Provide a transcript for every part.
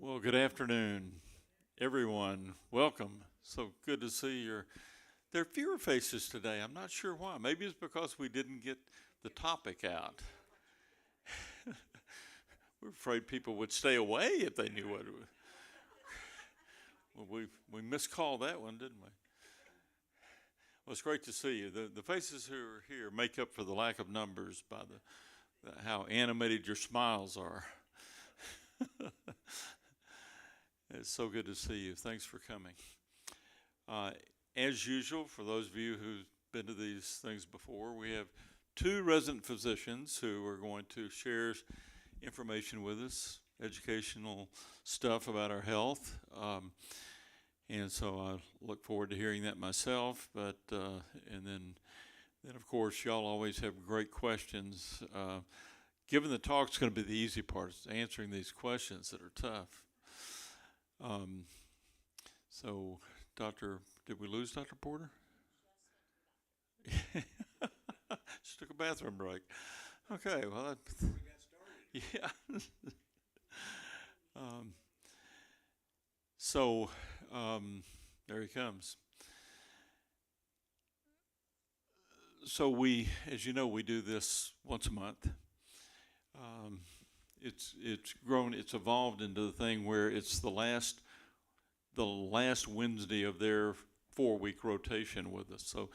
Well, good afternoon, everyone. Welcome. So good to see there are fewer faces today. I'm not sure why. Maybe it's because we didn't get the topic out. We're afraid people would stay away if they knew what it was. Well, we miscalled that one, didn't we? Well, it's great to see you. The faces who are here make up for the lack of numbers by how animated your smiles are. It's so good to see you. Thanks for coming. As usual, for those of you who've been to these things before, we have two resident physicians who are going to share information with us, educational stuff about our health. And so I look forward to hearing that myself. But and then of course, y'all always have great questions. Given the talk's going to be the easy part, is answering these questions that are tough. So, did we lose Dr. Porter? She took a bathroom break. Okay, well, we got started. Yeah. So, there he comes. So as you know, we do this once a month. It's grown, it's evolved into the thing where it's the last Wednesday of their 4-week rotation with us. So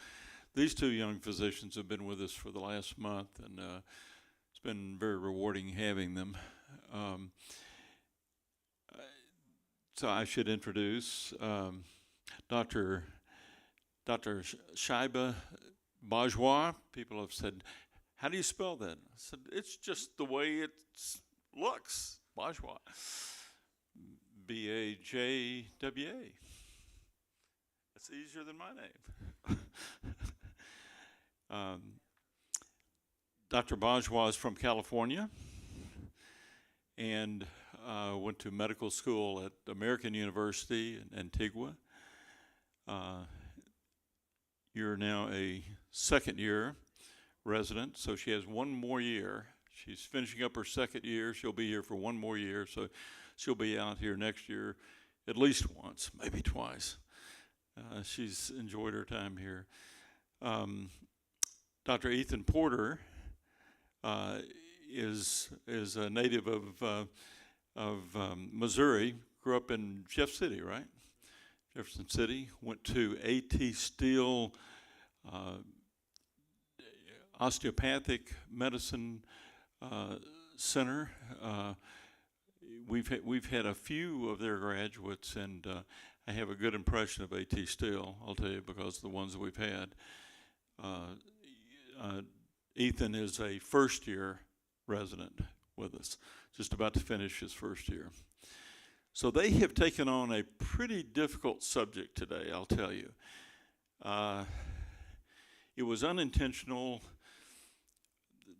these two young physicians have been with us for the last month, and it's been very rewarding having them. So I should introduce Dr. Shaiba Bajwa. People have said, how do you spell that? I said, it's just the way it looks, Bajwa. B-A-J-W-A. That's easier than my name. Dr. Bajwa is from California and went to medical school at American University in Antigua. You're now a second-year resident, so she has one more year. She's finishing up her second year. She'll be here for one more year, so she'll be out here next year at least once, maybe twice. She's enjoyed her time here. Dr. Ethan Porter is a native of Missouri. Grew up in Jeff City, right? Jefferson City. Went to A.T. Steele Osteopathic Medicine Center. We've had a few of their graduates, and I have a good impression of A.T. Steele, I'll tell you, because of the ones that we've had. Ethan is a first-year resident with us, just about to finish his first year. So they have taken on a pretty difficult subject today, I'll tell you. It was unintentional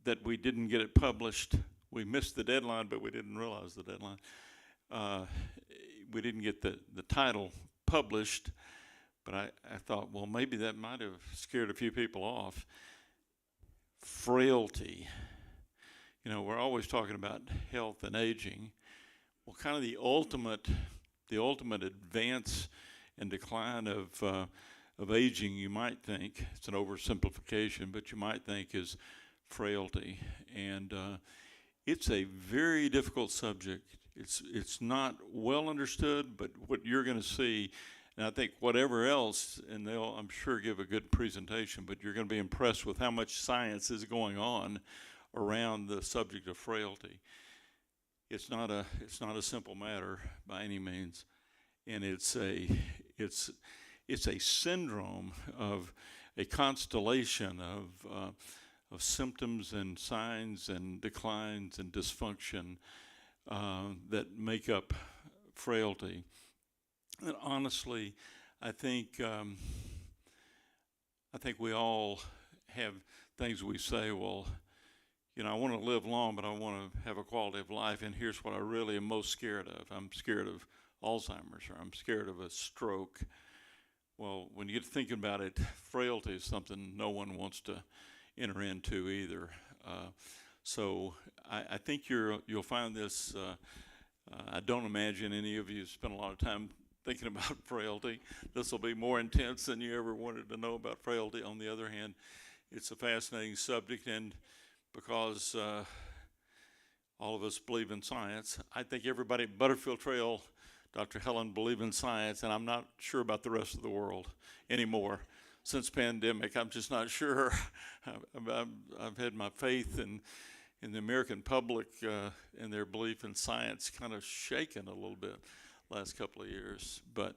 that we didn't get it published. We missed the deadline, but we didn't realize the deadline. We didn't get the title published, but I thought, well, maybe that might have scared a few people off. Frailty. You know, we're always talking about health and aging. Well, kind of the ultimate advance and decline of aging, you might think, it's an oversimplification, but you might think is frailty. And it's a very difficult subject. It's not well understood, but what you're going to see, and I think whatever else, and they'll, I'm sure, give a good presentation, but you're going to be impressed with how much science is going on around the subject of frailty. It's not a simple matter by any means, and it's a syndrome of a constellation of symptoms and signs and declines and dysfunction that make up frailty. And honestly, I think we all have things we say, well, you know, I want to live long, but I want to have a quality of life, and here's what I really am most scared of. I'm scared of Alzheimer's, or I'm scared of a stroke. Well, when you get to thinking about it, frailty is something no one wants to enter into either. So I think you'll find this I don't imagine any of you spend a lot of time thinking about frailty. This will be more intense than you ever wanted to know about frailty. On the other hand, it's a fascinating subject, and because all of us believe in science, I think everybody at Butterfield Trail, Dr. Helen, believe in science, and I'm not sure about the rest of the world anymore. Since pandemic, I'm just not sure. I've had my faith in the American public and their belief in science kind of shaken a little bit last couple of years. But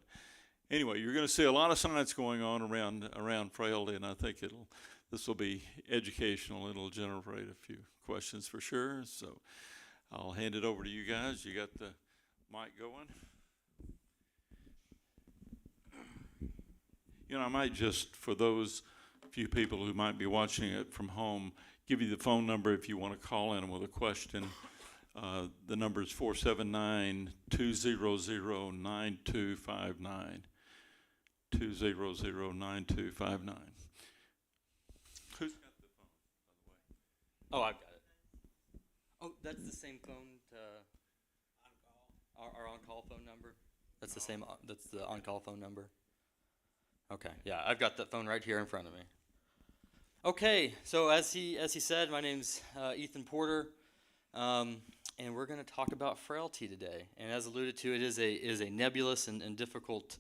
anyway, you're going to see a lot of science going on around frailty, and I think this will be educational and it'll generate a few questions for sure. So I'll hand it over to you guys. You got the mic going? You know, I might just, for those few people who might be watching it from home, give you the phone number if you want to call in with a question. The number is 479-200-9259. 200-9259. Who's got the phone, by the way? Oh, I've got it. Oh, that's the same phone to our on-call phone number? That's the same, that's the on-call phone number? Okay, yeah, I've got that phone right here in front of me. Okay, so as he said, my name's Ethan Porter, and we're going to talk about frailty today. And as alluded to, it is a nebulous and difficult,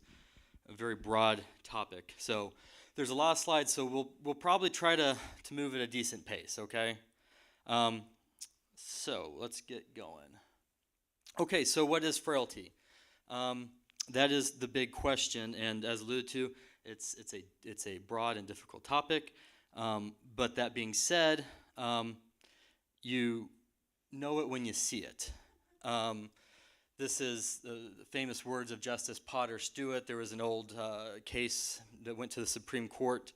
a very broad topic. So there's a lot of slides, so we'll probably try to move at a decent pace. Okay, so let's get going. Okay, so what is frailty? That is the big question, and as alluded to, it's a broad and difficult topic. But that being said, you know it when you see it. This is the famous words of Justice Potter Stewart. There was an old case that went to the Supreme Court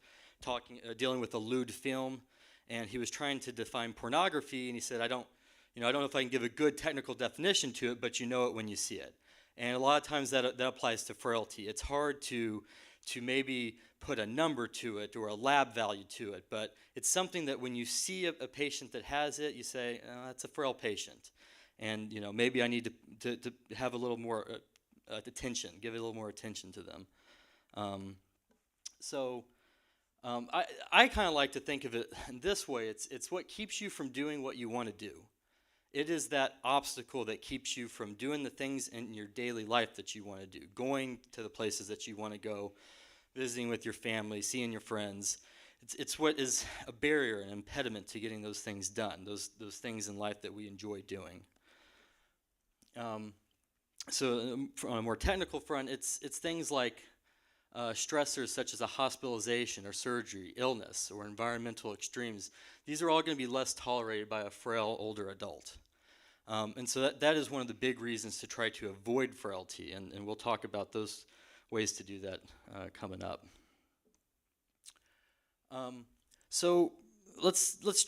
dealing with a lewd film, and he was trying to define pornography, and he said, I don't know if I can give a good technical definition to it, but you know it when you see it. And a lot of times that applies to frailty. It's hard to maybe put a number to it or a lab value to it, but it's something that when you see a patient that has it, you say, oh, that's a frail patient. And maybe I need to have a little more attention, give it a little more attention to them. I kind of like to think of it in this way. It's what keeps you from doing what you want to do. It is that obstacle that keeps you from doing the things in your daily life that you want to do, going to the places that you want to go, visiting with your family, seeing your friends. It's what is a barrier, an impediment to getting those things done, those things in life that we enjoy doing. So on a more technical front, it's things like stressors such as a hospitalization or surgery, illness, or environmental extremes. These are all going to be less tolerated by a frail older adult. And so that is one of the big reasons to try to avoid frailty, and we'll talk about those ways to do that coming up. So let's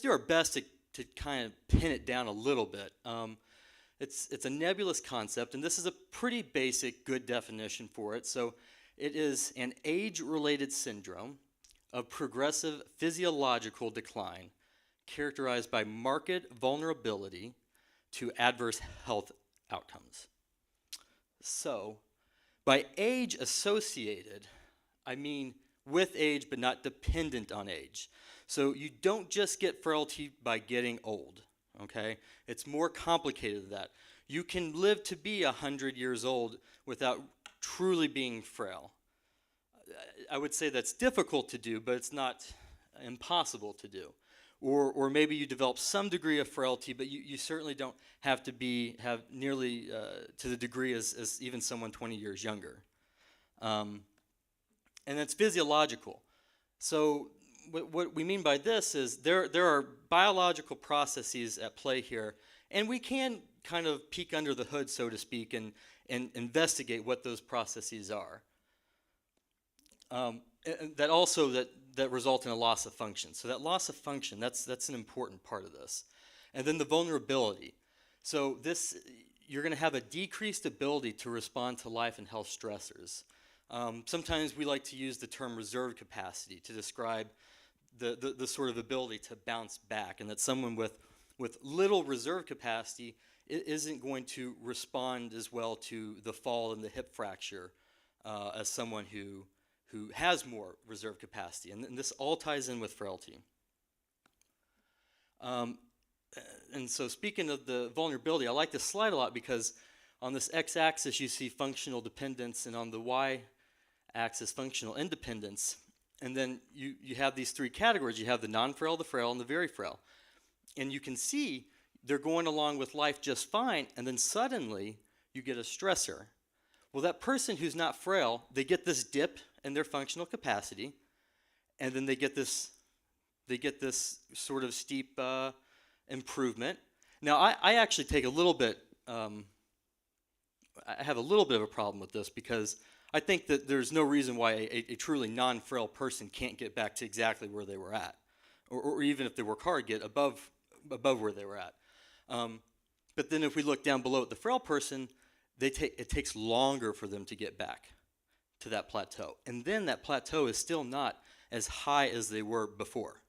do our best to kind of pin it down a little bit. It's a nebulous concept, and this is a pretty basic, good definition for it. So it is an age-related syndrome of progressive physiological decline characterized by marked vulnerability to adverse health outcomes. So, by age associated, I mean with age but not dependent on age. So you don't just get frailty by getting old, okay? It's more complicated than that. You can live to be 100 years old without truly being frail. I would say that's difficult to do, but it's not impossible to do. Or maybe you develop some degree of frailty, but you certainly don't have to have nearly to the degree as even someone 20 years younger. And it's physiological. So what we mean by this is there are biological processes at play here, and we can kind of peek under the hood, so to speak, and investigate what those processes are. That result in a loss of function. So that loss of function, that's an important part of this. And then the vulnerability. So you're going to have a decreased ability to respond to life and health stressors. Sometimes we like to use the term reserve capacity to describe the sort of ability to bounce back, and that someone with with little reserve capacity, it isn't going to respond as well to the fall and the hip fracture as someone who has more reserve capacity. And this all ties in with frailty. And so speaking of the vulnerability, I like this slide a lot because on this x-axis you see functional dependence, and on the y-axis functional independence. And then you have these three categories. You have the non-frail, the frail, and the very frail. And you can see they're going along with life just fine, and then suddenly you get a stressor. Well, that person who's not frail, they get this dip in their functional capacity, and then they get this sort of steep improvement. Now, I actually take a little bit, I have a little bit of a problem with this because I think that there's no reason why a truly non-frail person can't get back to exactly where they were at, or even if they work hard, get above where they were at. But then if we look down below at the frail person, it takes longer for them to get back to that plateau. And then that plateau is still not as high as they were before.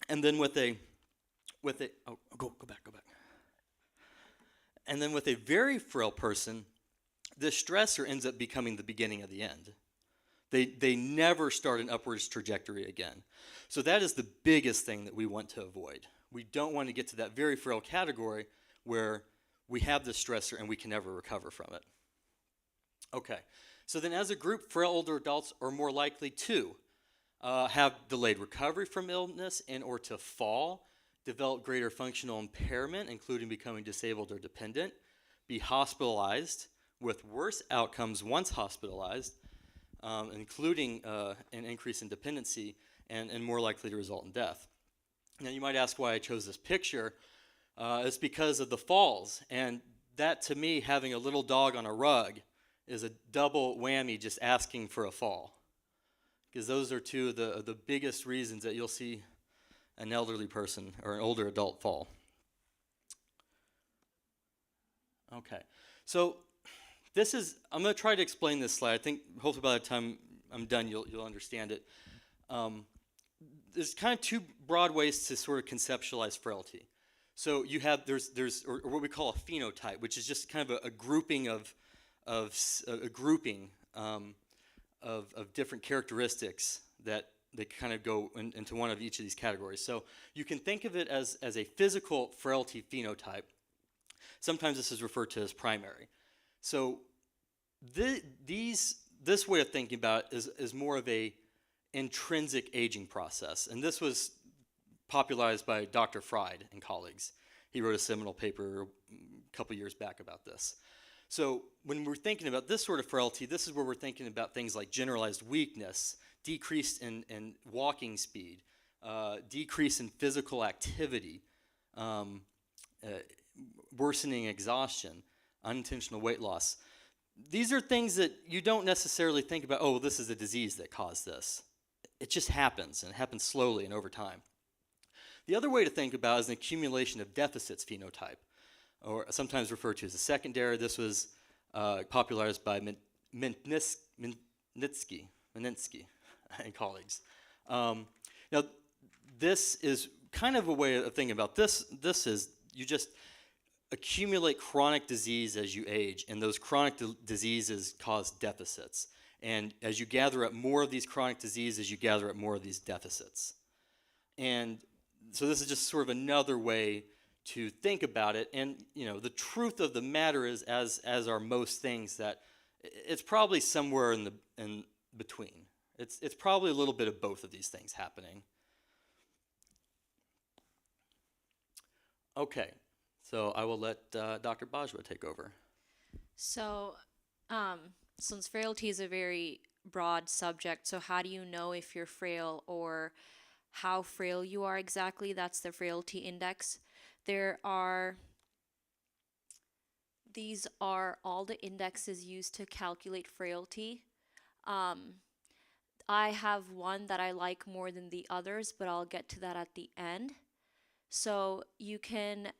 And then with a go back. And then with a very frail person, this stressor ends up becoming the beginning of the end. They never start an upwards trajectory again. So that is the biggest thing that we want to avoid. We don't want to get to that very frail category where we have this stressor and we can never recover from it. Okay, so then as a group, frail older adults are more likely to have delayed recovery from illness and or to fall, develop greater functional impairment, including becoming disabled or dependent, be hospitalized with worse outcomes once hospitalized, including an increase in dependency, and more likely to result in death. Now you might ask why I chose this picture. It's because of the falls, and that to me, having a little dog on a rug is a double whammy just asking for a fall. Because those are two of the biggest reasons that you'll see an elderly person or an older adult fall. Okay, so this is, I'm going to try to explain this slide. I think hopefully by the time I'm done you'll understand it. There's kind of two broad ways to sort of conceptualize frailty. So you have, there's or what we call a phenotype, which is just kind of a grouping of different characteristics that they kind of go into one of each of these categories. So you can think of it as a physical frailty phenotype. Sometimes this is referred to as primary. So this way of thinking about it is more of a intrinsic aging process. And this was popularized by Dr. Fried and colleagues. He wrote a seminal paper a couple years back about this. So when we're thinking about this sort of frailty, this is where we're thinking about things like generalized weakness, decrease in walking speed, decrease in physical activity, worsening exhaustion, unintentional weight loss. These are things that you don't necessarily think about, oh, this is a disease that caused this. It just happens, and it happens slowly and over time. The other way to think about it is an accumulation of deficits phenotype, or sometimes referred to as a secondary. This was popularized by Minitsky and colleagues. Now, this is kind of a way of thinking about this. This is, you just accumulate chronic disease as you age, and those chronic diseases cause deficits. And as you gather up more of these chronic diseases, you gather up more of these deficits. And so this is just sort of another way to think about it. And you know, the truth of the matter is, as are most things, that it's probably somewhere in between. It's probably a little bit of both of these things happening. Okay, so I will let Dr. Bajwa take over. So, since frailty is a very broad subject, so how do you know if you're frail or how frail you are exactly? That's the Frailty Index. These are all the indexes used to calculate frailty. I have one that I like more than the others, but I'll get to that at the end. So you can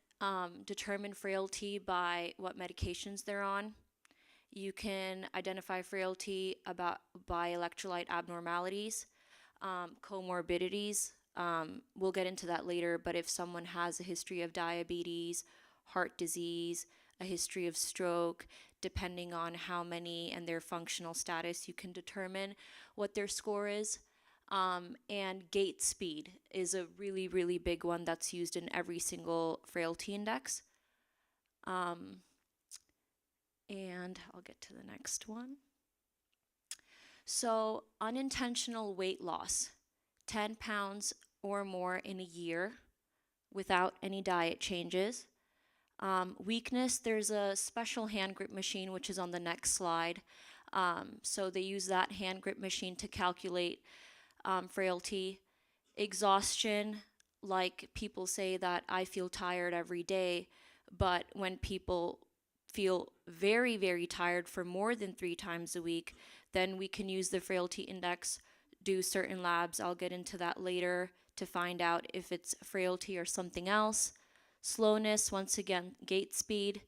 determine frailty by what medications they're on. You can identify frailty by electrolyte abnormalities, comorbidities, we'll get into that later, but if someone has a history of diabetes, heart disease, a history of stroke, depending on how many and their functional status, you can determine what their score is. And gait speed is a really, really big one that's used in every single frailty index. And I'll get to the next one. So unintentional weight loss, 10 pounds or more in a year without any diet changes. Weakness, there's a special hand grip machine, which is on the next slide. So they use that hand grip machine to calculate frailty. Exhaustion, like people say that I feel tired every day, but when people feel very, very tired for more than 3 times a week, then we can use the Frailty Index, do certain labs, I'll get into that later, to find out if it's frailty or something else. Slowness, once again, gait speed,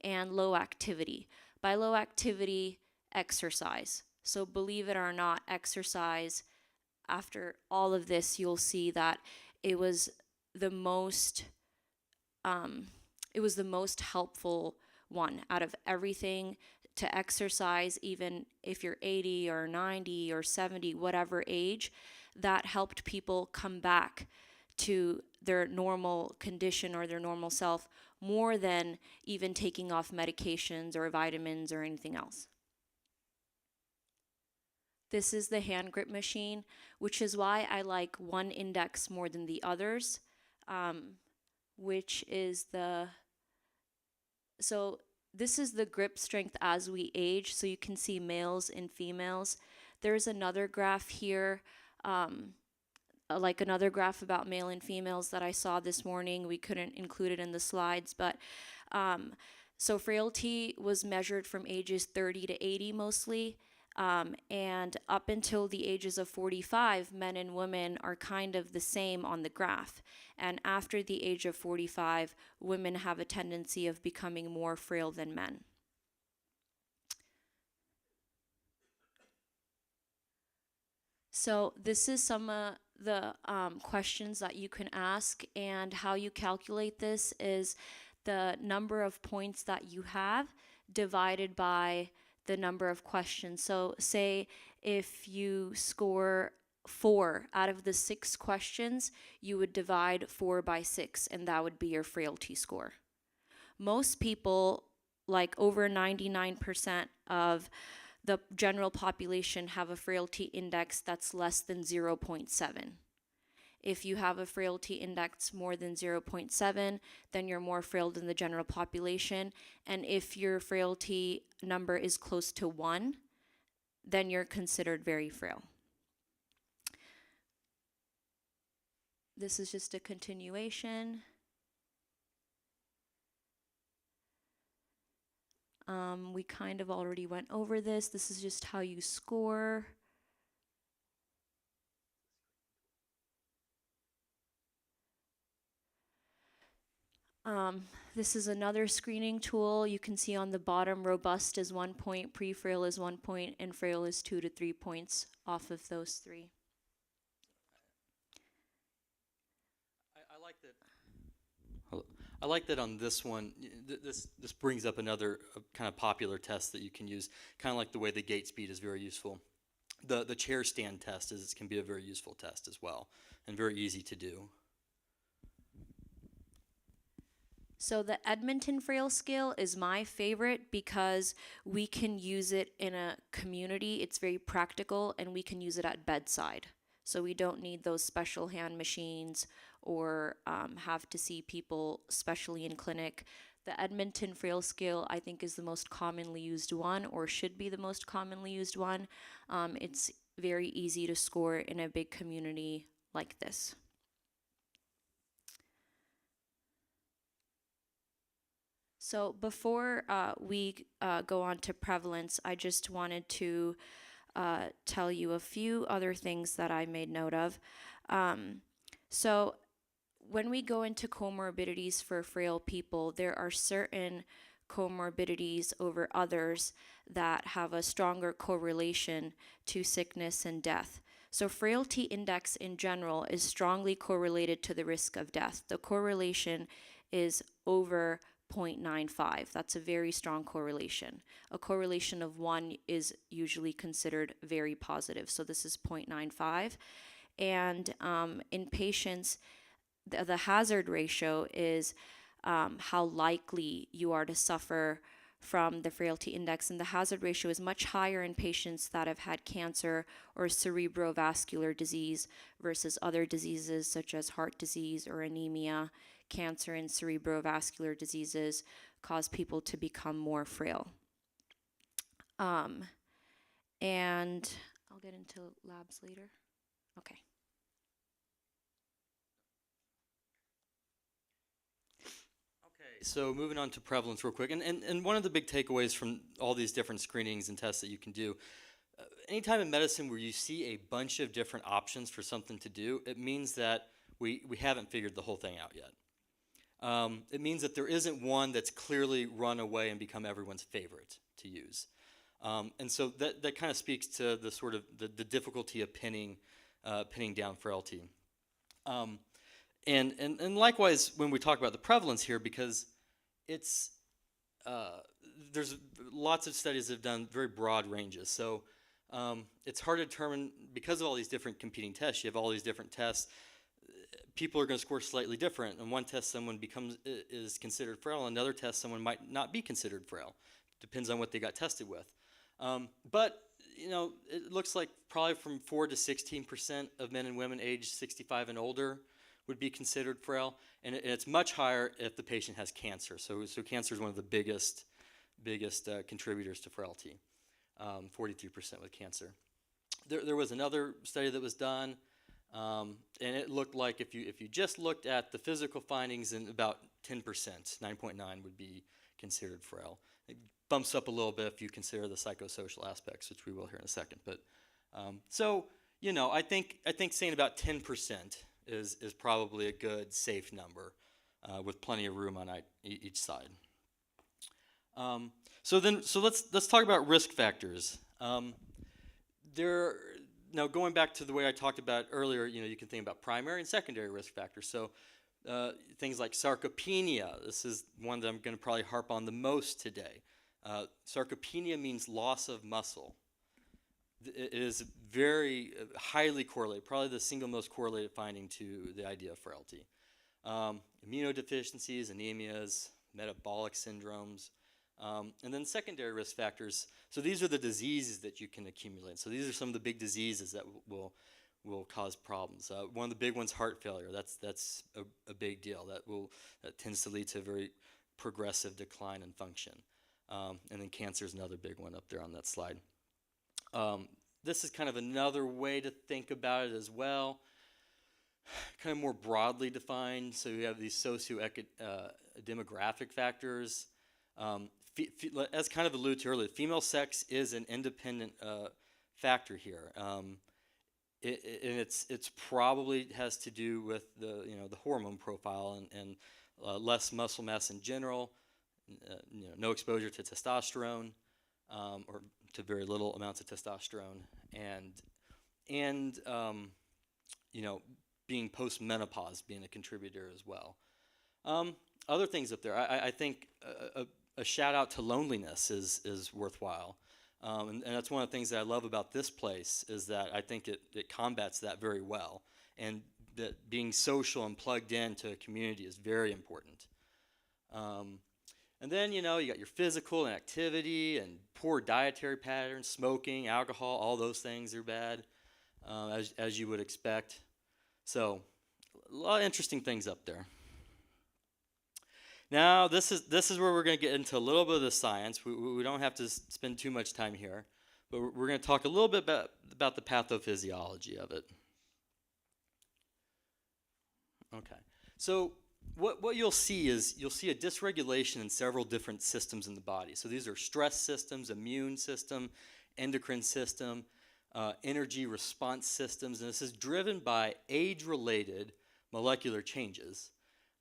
and low activity. By low activity, exercise. So believe it or not, exercise, after all of this, you'll see that it was the most helpful one out of everything. To exercise, even if you're 80 or 90 or 70, whatever age, that helped people come back to their normal condition or their normal self more than even taking off medications or vitamins or anything else. This is the hand grip machine, which is why I like one index more than the others, which is this is the grip strength as we age, so you can see males and females. There's another graph here, like another graph about male and females that I saw this morning. We couldn't include it in the slides, but so frailty was measured from ages 30 to 80 mostly, and up until the ages of 45, men and women are kind of the same on the graph. And after the age of 45, women have a tendency of becoming more frail than men. So this is some of the questions that you can ask, and how you calculate this is the number of points that you have divided by the number of questions. So say if you score 4 out of the 6 questions, you would divide 4 by 6, and that would be your frailty score. Most people, like over 99% of the general population, have a frailty index that's less than 0.7. If you have a frailty index more than 0.7, then you're more frail than the general population. And if your frailty number is close to 1, then you're considered very frail. This is just a continuation. We kind of already went over this. This is just how you score. This is another screening tool. You can see on the bottom, robust is 1 point, pre-frail is 1 point, and frail is 2 to 3 points off of those 3. I like that on this one. This brings up another kind of popular test that you can use, kind of like the way the gait speed is very useful. The chair stand test can be a very useful test as well, and very easy to do. So the Edmonton Frail Scale is my favorite because we can use it in a community. It's very practical, and we can use it at bedside. So we don't need those special hand machines or have to see people, especially in clinic. The Edmonton Frail Scale, I think, is the most commonly used one, or should be the most commonly used one. It's very easy to score in a big community like this. So before we go on to prevalence, I just wanted to tell you a few other things that I made note of. So when we go into comorbidities for frail people, there are certain comorbidities over others that have a stronger correlation to sickness and death. So frailty index in general is strongly correlated to the risk of death. The correlation is over 0.95. That's a very strong correlation. A correlation of 1 is usually considered very positive. So this is 0.95. And in patients, the hazard ratio is how likely you are to suffer from the frailty index, and the hazard ratio is much higher in patients that have had cancer or cerebrovascular disease versus other diseases such as heart disease or anemia. Cancer and cerebrovascular diseases cause people to become more frail. And I'll get into labs later. Okay. So moving on to prevalence real quick, and one of the big takeaways from all these different screenings and tests that you can do, anytime in medicine where you see a bunch of different options for something to do, it means that we haven't figured the whole thing out yet. It means that there isn't one that's clearly run away and become everyone's favorite to use. And so that kind of speaks to the sort of the difficulty of pinning down frailty. And likewise, when we talk about the prevalence here, because it's there's lots of studies that have done very broad ranges. So it's hard to determine, because of all these different competing tests. You have all these different tests. People are going to score slightly different. In one test, someone is considered frail. In another test, someone might not be considered frail. Depends on what they got tested with. But you know, it looks like probably from 4 to 16% of men and women aged 65 and older would be considered frail, and it's much higher if the patient has cancer. So cancer is one of the biggest contributors to frailty, 43% with cancer. There was another study that was done, and it looked like if you just looked at the physical findings, in about 10%, 9.9 would be considered frail. It bumps up a little bit if you consider the psychosocial aspects, which we will hear in a second. But so you know, I think saying about 10% is probably a good safe number, with plenty of room on each side. So let's talk about risk factors. Now going back to the way I talked about earlier, you know, you can think about primary and secondary risk factors. So things like sarcopenia. This is one that I'm going to probably harp on the most today. Sarcopenia means loss of muscle. It is very highly correlated, probably the single most correlated finding to the idea of frailty. Immunodeficiencies, anemias, metabolic syndromes, and then secondary risk factors. So these are the diseases that you can accumulate. So these are some of the big diseases that will cause problems. One of the big ones, heart failure. That's a big deal. That tends to lead to a very progressive decline in function. And then cancer is another big one up there on that slide. This is kind of another way to think about it as well, kind of more broadly defined. So you have these socioec demographic factors. As kind of alluded to earlier, female sex is an independent factor here. And it's probably has to do with the hormone profile and less muscle mass in general, no exposure to testosterone, or to very little amounts of testosterone, and being post-menopause being a contributor as well. Other things up there, I think a shout out to loneliness is worthwhile, and that's one of the things that I love about this place, is that I think it combats that very well, and that being social and plugged into a community is very important. And then, you got your physical and activity and poor dietary patterns, smoking, alcohol, all those things are bad, as you would expect. So, a lot of interesting things up there. Now, this is where we're going to get into a little bit of the science. We don't have to spend too much time here, but we're going to talk a little bit about the pathophysiology of it. Okay, so what you'll see is a dysregulation in several different systems in the body. So these are stress systems, immune system, endocrine system, energy response systems, and this is driven by age-related molecular changes,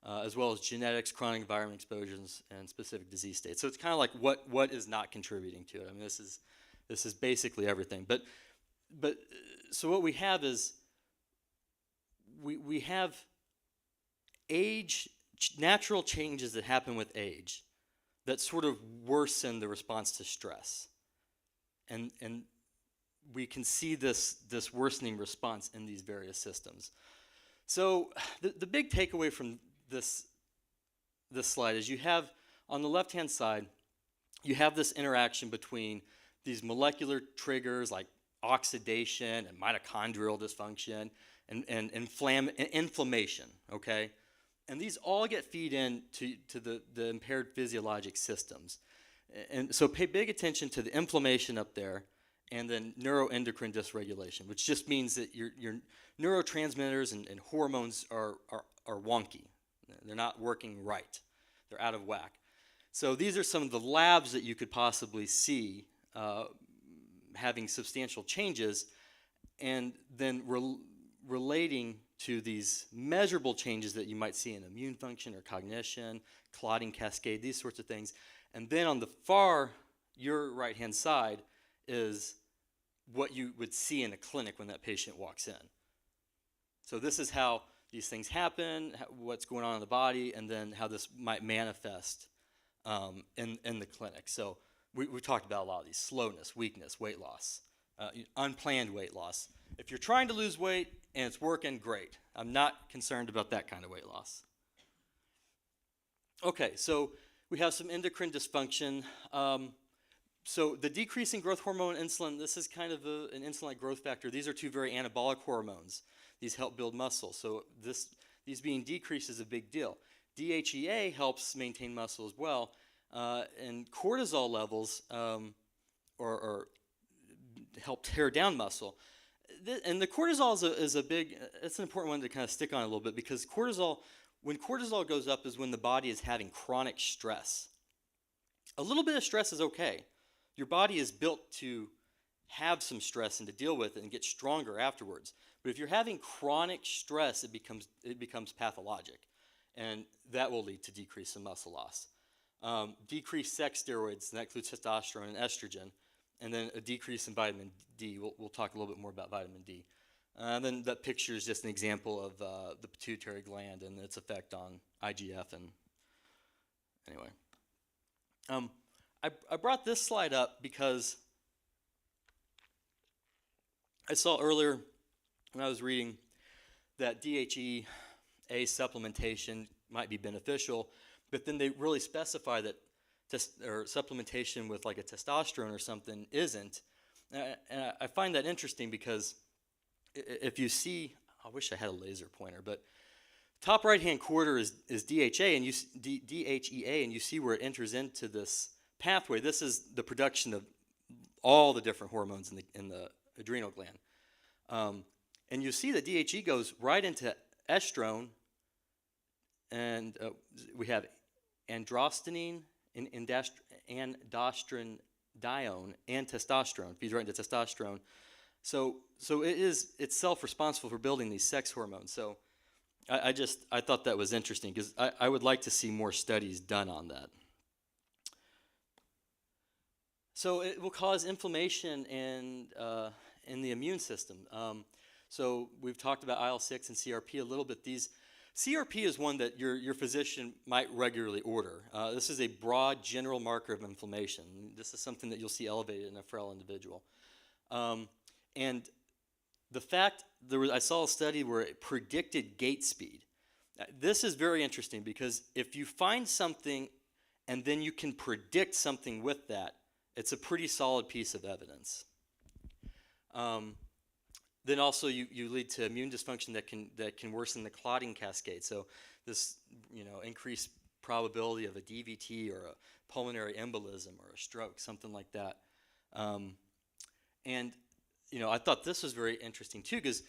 as well as genetics, chronic environment exposures, and specific disease states. So it's kind of like what is not contributing to it. I mean, this is basically everything. But so what we have is we have natural changes that happen with age that sort of worsen the response to stress. And we can see this worsening response in these various systems. So the big takeaway from this slide is you have, on the left-hand side, you have this interaction between these molecular triggers like oxidation and mitochondrial dysfunction and inflammation, okay? And these all get feed into the impaired physiologic systems. And so pay big attention to the inflammation up there and then neuroendocrine dysregulation, which just means that your neurotransmitters and hormones are wonky. They're not working right. They're out of whack. So these are some of the labs that you could possibly see having substantial changes, and then relating to these measurable changes that you might see in immune function or cognition, clotting cascade, these sorts of things. And then on the your right-hand side is what you would see in a clinic when that patient walks in. So this is how these things happen, what's going on in the body, and then how this might manifest in the clinic. So we talked about a lot of these: slowness, weakness, weight loss, unplanned weight loss. If you're trying to lose weight and it's working, great. I'm not concerned about that kind of weight loss. Okay, so we have some endocrine dysfunction. So the decrease in growth hormone insulin, this is kind of an insulin-like growth factor. These are two very anabolic hormones. These help build muscle. So these being decreased is a big deal. DHEA helps maintain muscle as well. And cortisol levels or help tear down muscle. And the cortisol is it's an important one to kind of stick on a little bit, because when cortisol goes up is when the body is having chronic stress. A little bit of stress is okay. Your body is built to have some stress and to deal with it and get stronger afterwards. But if you're having chronic stress, it becomes pathologic, and that will lead to decrease in muscle loss. Decreased sex steroids, and that includes testosterone and estrogen, and then a decrease in vitamin D. We'll talk a little bit more about vitamin D. And then that picture is just an example of the pituitary gland and its effect on IGF. And anyway, I brought this slide up because I saw earlier when I was reading that DHEA supplementation might be beneficial, but then they really specify that supplementation with like a testosterone or something isn't. And I find that interesting because if you see, I wish I had a laser pointer, but top right-hand quarter is DHEA, and you see where it enters into this pathway. This is the production of all the different hormones in the adrenal gland. And you see that DHEA goes right into estrone, and we have androstenedione, androstenedione, and testosterone. Feeds right into testosterone. So it's self-responsible for building these sex hormones. So I thought that was interesting, because I would like to see more studies done on that. So it will cause inflammation in the immune system. So we've talked about IL-6 and CRP a little bit. CRP is one that your physician might regularly order. This is a broad general marker of inflammation. This is something that you'll see elevated in a frail individual. And the fact, I saw a study where it predicted gait speed. This is very interesting, because if you find something and then you can predict something with that, it's a pretty solid piece of evidence. Then also you lead to immune dysfunction that can worsen the clotting cascade. So this increased probability of a DVT or a pulmonary embolism or a stroke, something like that. And I thought this was very interesting too, because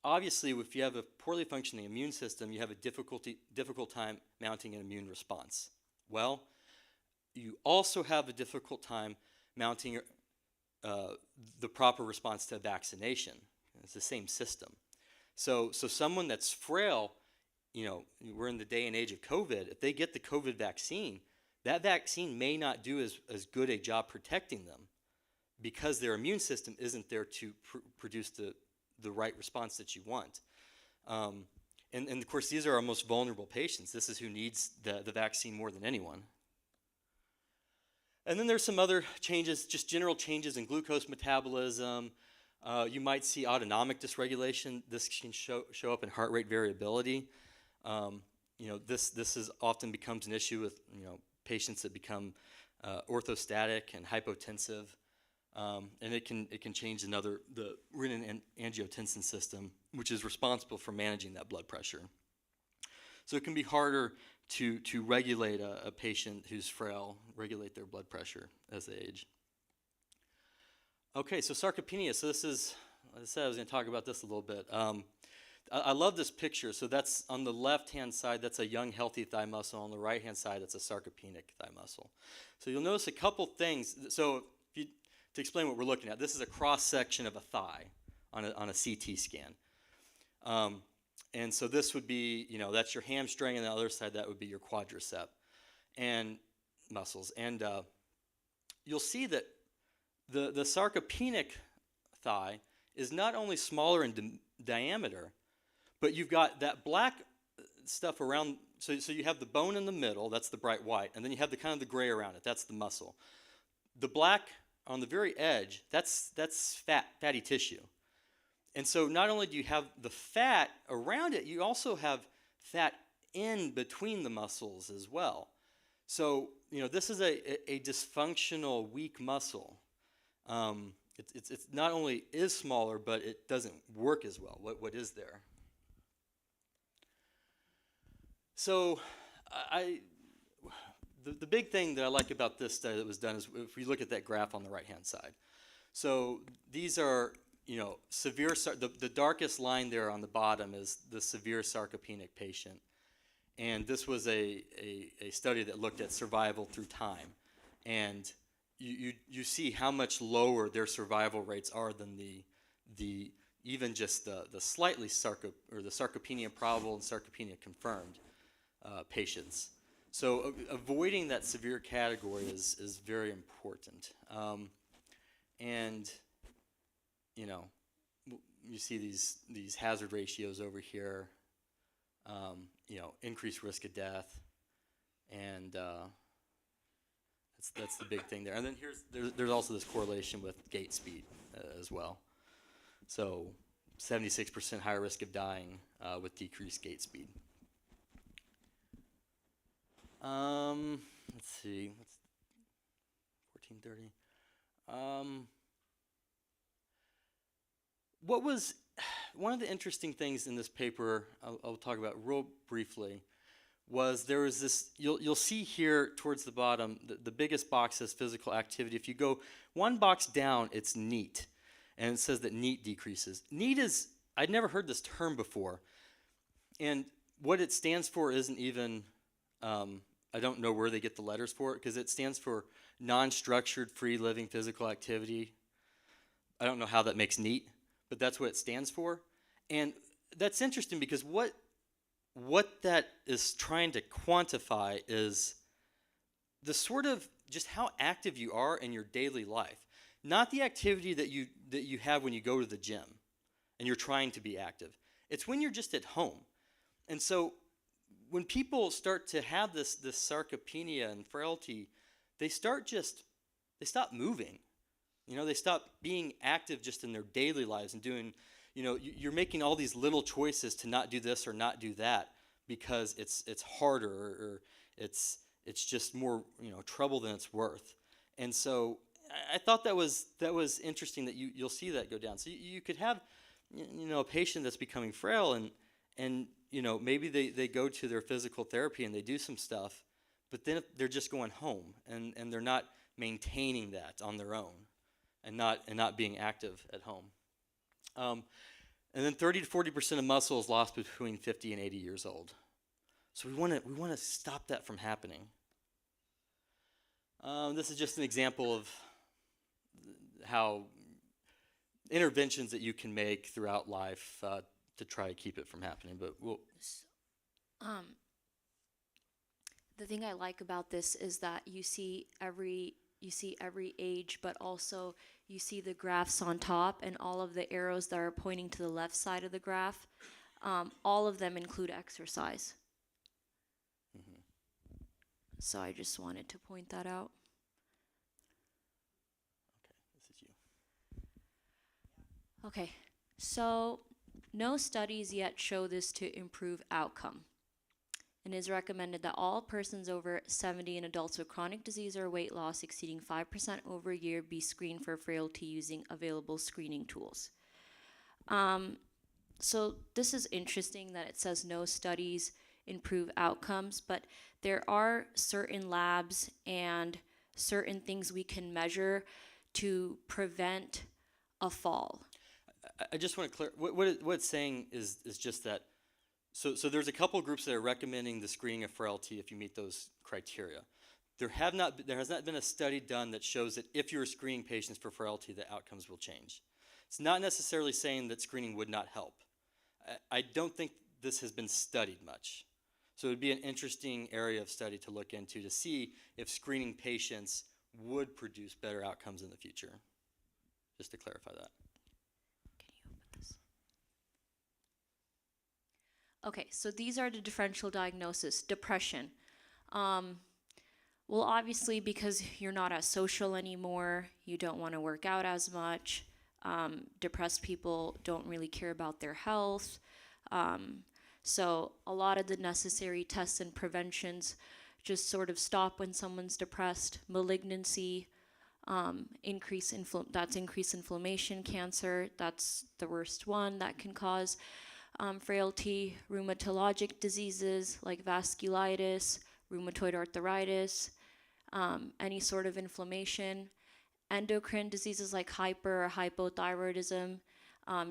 obviously if you have a poorly functioning immune system, you have a difficult time mounting an immune response. Well, you also have a difficult time mounting the proper response to vaccination. It's the same system. So someone that's frail, we're in the day and age of COVID. If they get the COVID vaccine, that vaccine may not do as good a job protecting them, because their immune system isn't there to produce the right response that you want. And of course, these are our most vulnerable patients. This is who needs the vaccine more than anyone. And then there's some other changes, just general changes in glucose metabolism. You might see autonomic dysregulation. This can show up in heart rate variability. This is often becomes an issue with patients that become orthostatic and hypotensive, and it can change the renin-angiotensin system, which is responsible for managing that blood pressure. So it can be harder to regulate a patient who's frail, regulate their blood pressure as they age. Okay, so sarcopenia. So this is, as I said, I was going to talk about this a little bit. I love this picture. So that's on the left-hand side, that's a young, healthy thigh muscle. On the right-hand side, that's a sarcopenic thigh muscle. So you'll notice a couple things. So to explain what we're looking at, this is a cross-section of a thigh on a CT scan. And so this would be, that's your hamstring, and the other side, that would be your quadricep and muscles. And you'll see that the sarcopenic thigh is not only smaller in diameter, but you've got that black stuff around. So you have the bone in the middle, that's the bright white, and then you have the kind of the gray around it, that's the muscle. The black on the very edge, that's fatty tissue. And so not only do you have the fat around it, you also have fat in between the muscles as well. So, this is a dysfunctional, weak muscle. It's not only is smaller, but it doesn't work as well. What is there? So the big thing that I like about this study that was done is if we look at that graph on the right-hand side. So these are, severe, the darkest line there on the bottom is the severe sarcopenic patient. And this was a study that looked at survival through time. And you see how much lower their survival rates are than the even just the slightly the sarcopenia probable and sarcopenia confirmed patients. So avoiding that severe category is very important. And you see these hazard ratios over here. Increased risk of death, and that's the big thing there. And then there's also this correlation with gait speed as well. So 76% higher risk of dying with decreased gait speed. Let's see, 1430. What was one of the interesting things in this paper, I'll talk about real briefly, was there was this, you'll see here towards the bottom, the biggest box says physical activity. If you go one box down, it's NEAT, and it says that NEAT decreases. NEAT is, I'd never heard this term before, and what it stands for isn't even, I don't know where they get the letters for it, because it stands for non-structured, free living physical activity. I don't know how that makes NEAT, but that's what it stands for. And that's interesting because what that is trying to quantify is the sort of just how active you are in your daily life, not the activity that you have when you go to the gym and you're trying to be active. It's when you're just at home. And so when people start to have this sarcopenia and frailty, they stop moving. They stop being active just in their daily lives and doing, you're making all these little choices to not do this or not do that because it's harder or it's just more, trouble than it's worth. And so I thought that was interesting that you'll see that go down. So you could have, a patient that's becoming frail and maybe they go to their physical therapy and they do some stuff, but then they're just going home and they're not maintaining that on their own. And not being active at home. And then 30 to 40% of muscle is lost between 50 and 80 years old. So we want to stop that from happening. This is just an example of how interventions that you can make throughout life to try to keep it from happening. But the thing I like about this is that you see every you see every age, but also you see the graphs on top and all of the arrows that are pointing to the left side of the graph. All of them include exercise. So I just wanted to point that out. Okay, this is you. Okay, so no studies yet show this to improve outcome. It is recommended that all persons over 70 and adults with chronic disease or weight loss exceeding 5% over a year be screened for frailty using available screening tools. So this is interesting that it says no studies improve outcomes, but there are certain labs and certain things we can measure to prevent a fall. I just want to clear, what it's saying is just that, so there's a couple groups that are recommending the screening of frailty if you meet those criteria. There has not been a study done that shows that if you're screening patients for frailty, the outcomes will change. It's not necessarily saying that screening would not help. I don't think this has been studied much. So it would be an interesting area of study to look into to see if screening patients would produce better outcomes in the future. Just to clarify that. Can you open this? Okay, so these are the differential diagnosis. Depression. Well, obviously, because you're not as social anymore, you don't want to work out as much. Depressed people don't really care about their health. So a lot of the necessary tests and preventions just sort of stop when someone's depressed. Malignancy, increased inflammation, cancer, that's the worst one that can cause frailty. Rheumatologic diseases like vasculitis, rheumatoid arthritis, any sort of inflammation. Endocrine diseases like hyper or hypothyroidism.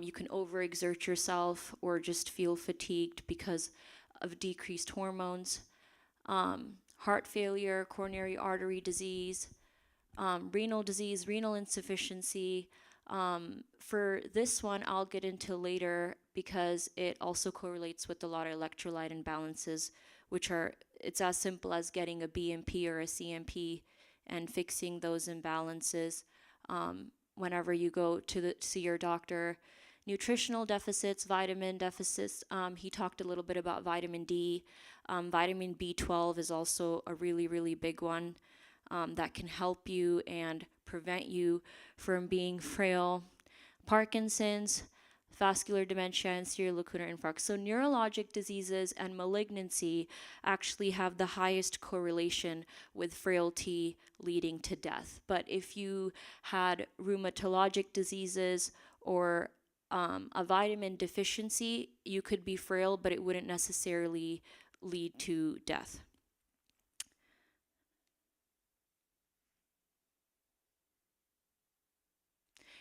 You can overexert yourself or just feel fatigued because of decreased hormones. Heart failure, coronary artery disease, renal disease, renal insufficiency. For this one, I'll get into later because it also correlates with a lot of electrolyte imbalances, which are, it's as simple as getting a BMP or a CMP and fixing those imbalances whenever you go to see your doctor. Nutritional deficits, vitamin deficits. He talked a little bit about vitamin D. Vitamin B12 is also a really, really big one that can help you and prevent you from being frail. Parkinson's, vascular dementia, and cerebrospinal infarct. So neurologic diseases and malignancy actually have the highest correlation with frailty leading to death. But if you had rheumatologic diseases or a vitamin deficiency, you could be frail, but it wouldn't necessarily lead to death.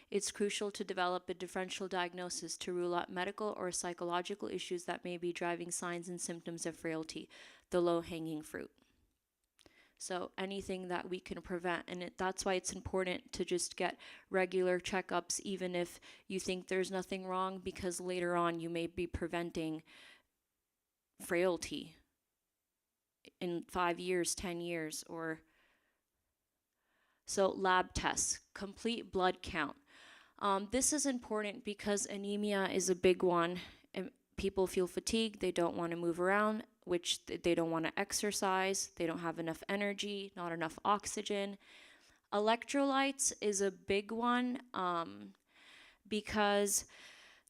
It's crucial to develop a differential diagnosis to rule out medical or psychological issues that may be driving signs and symptoms of frailty, the low-hanging fruit. So anything that we can prevent, and that's why it's important to just get regular checkups, even if you think there's nothing wrong, because later on you may be preventing frailty in 5 years, 10 years, or so. Lab tests, complete blood count. This is important because anemia is a big one. And people feel fatigued, they don't want to move around, which they don't want to exercise, they don't have enough energy, not enough oxygen. Electrolytes is a big one because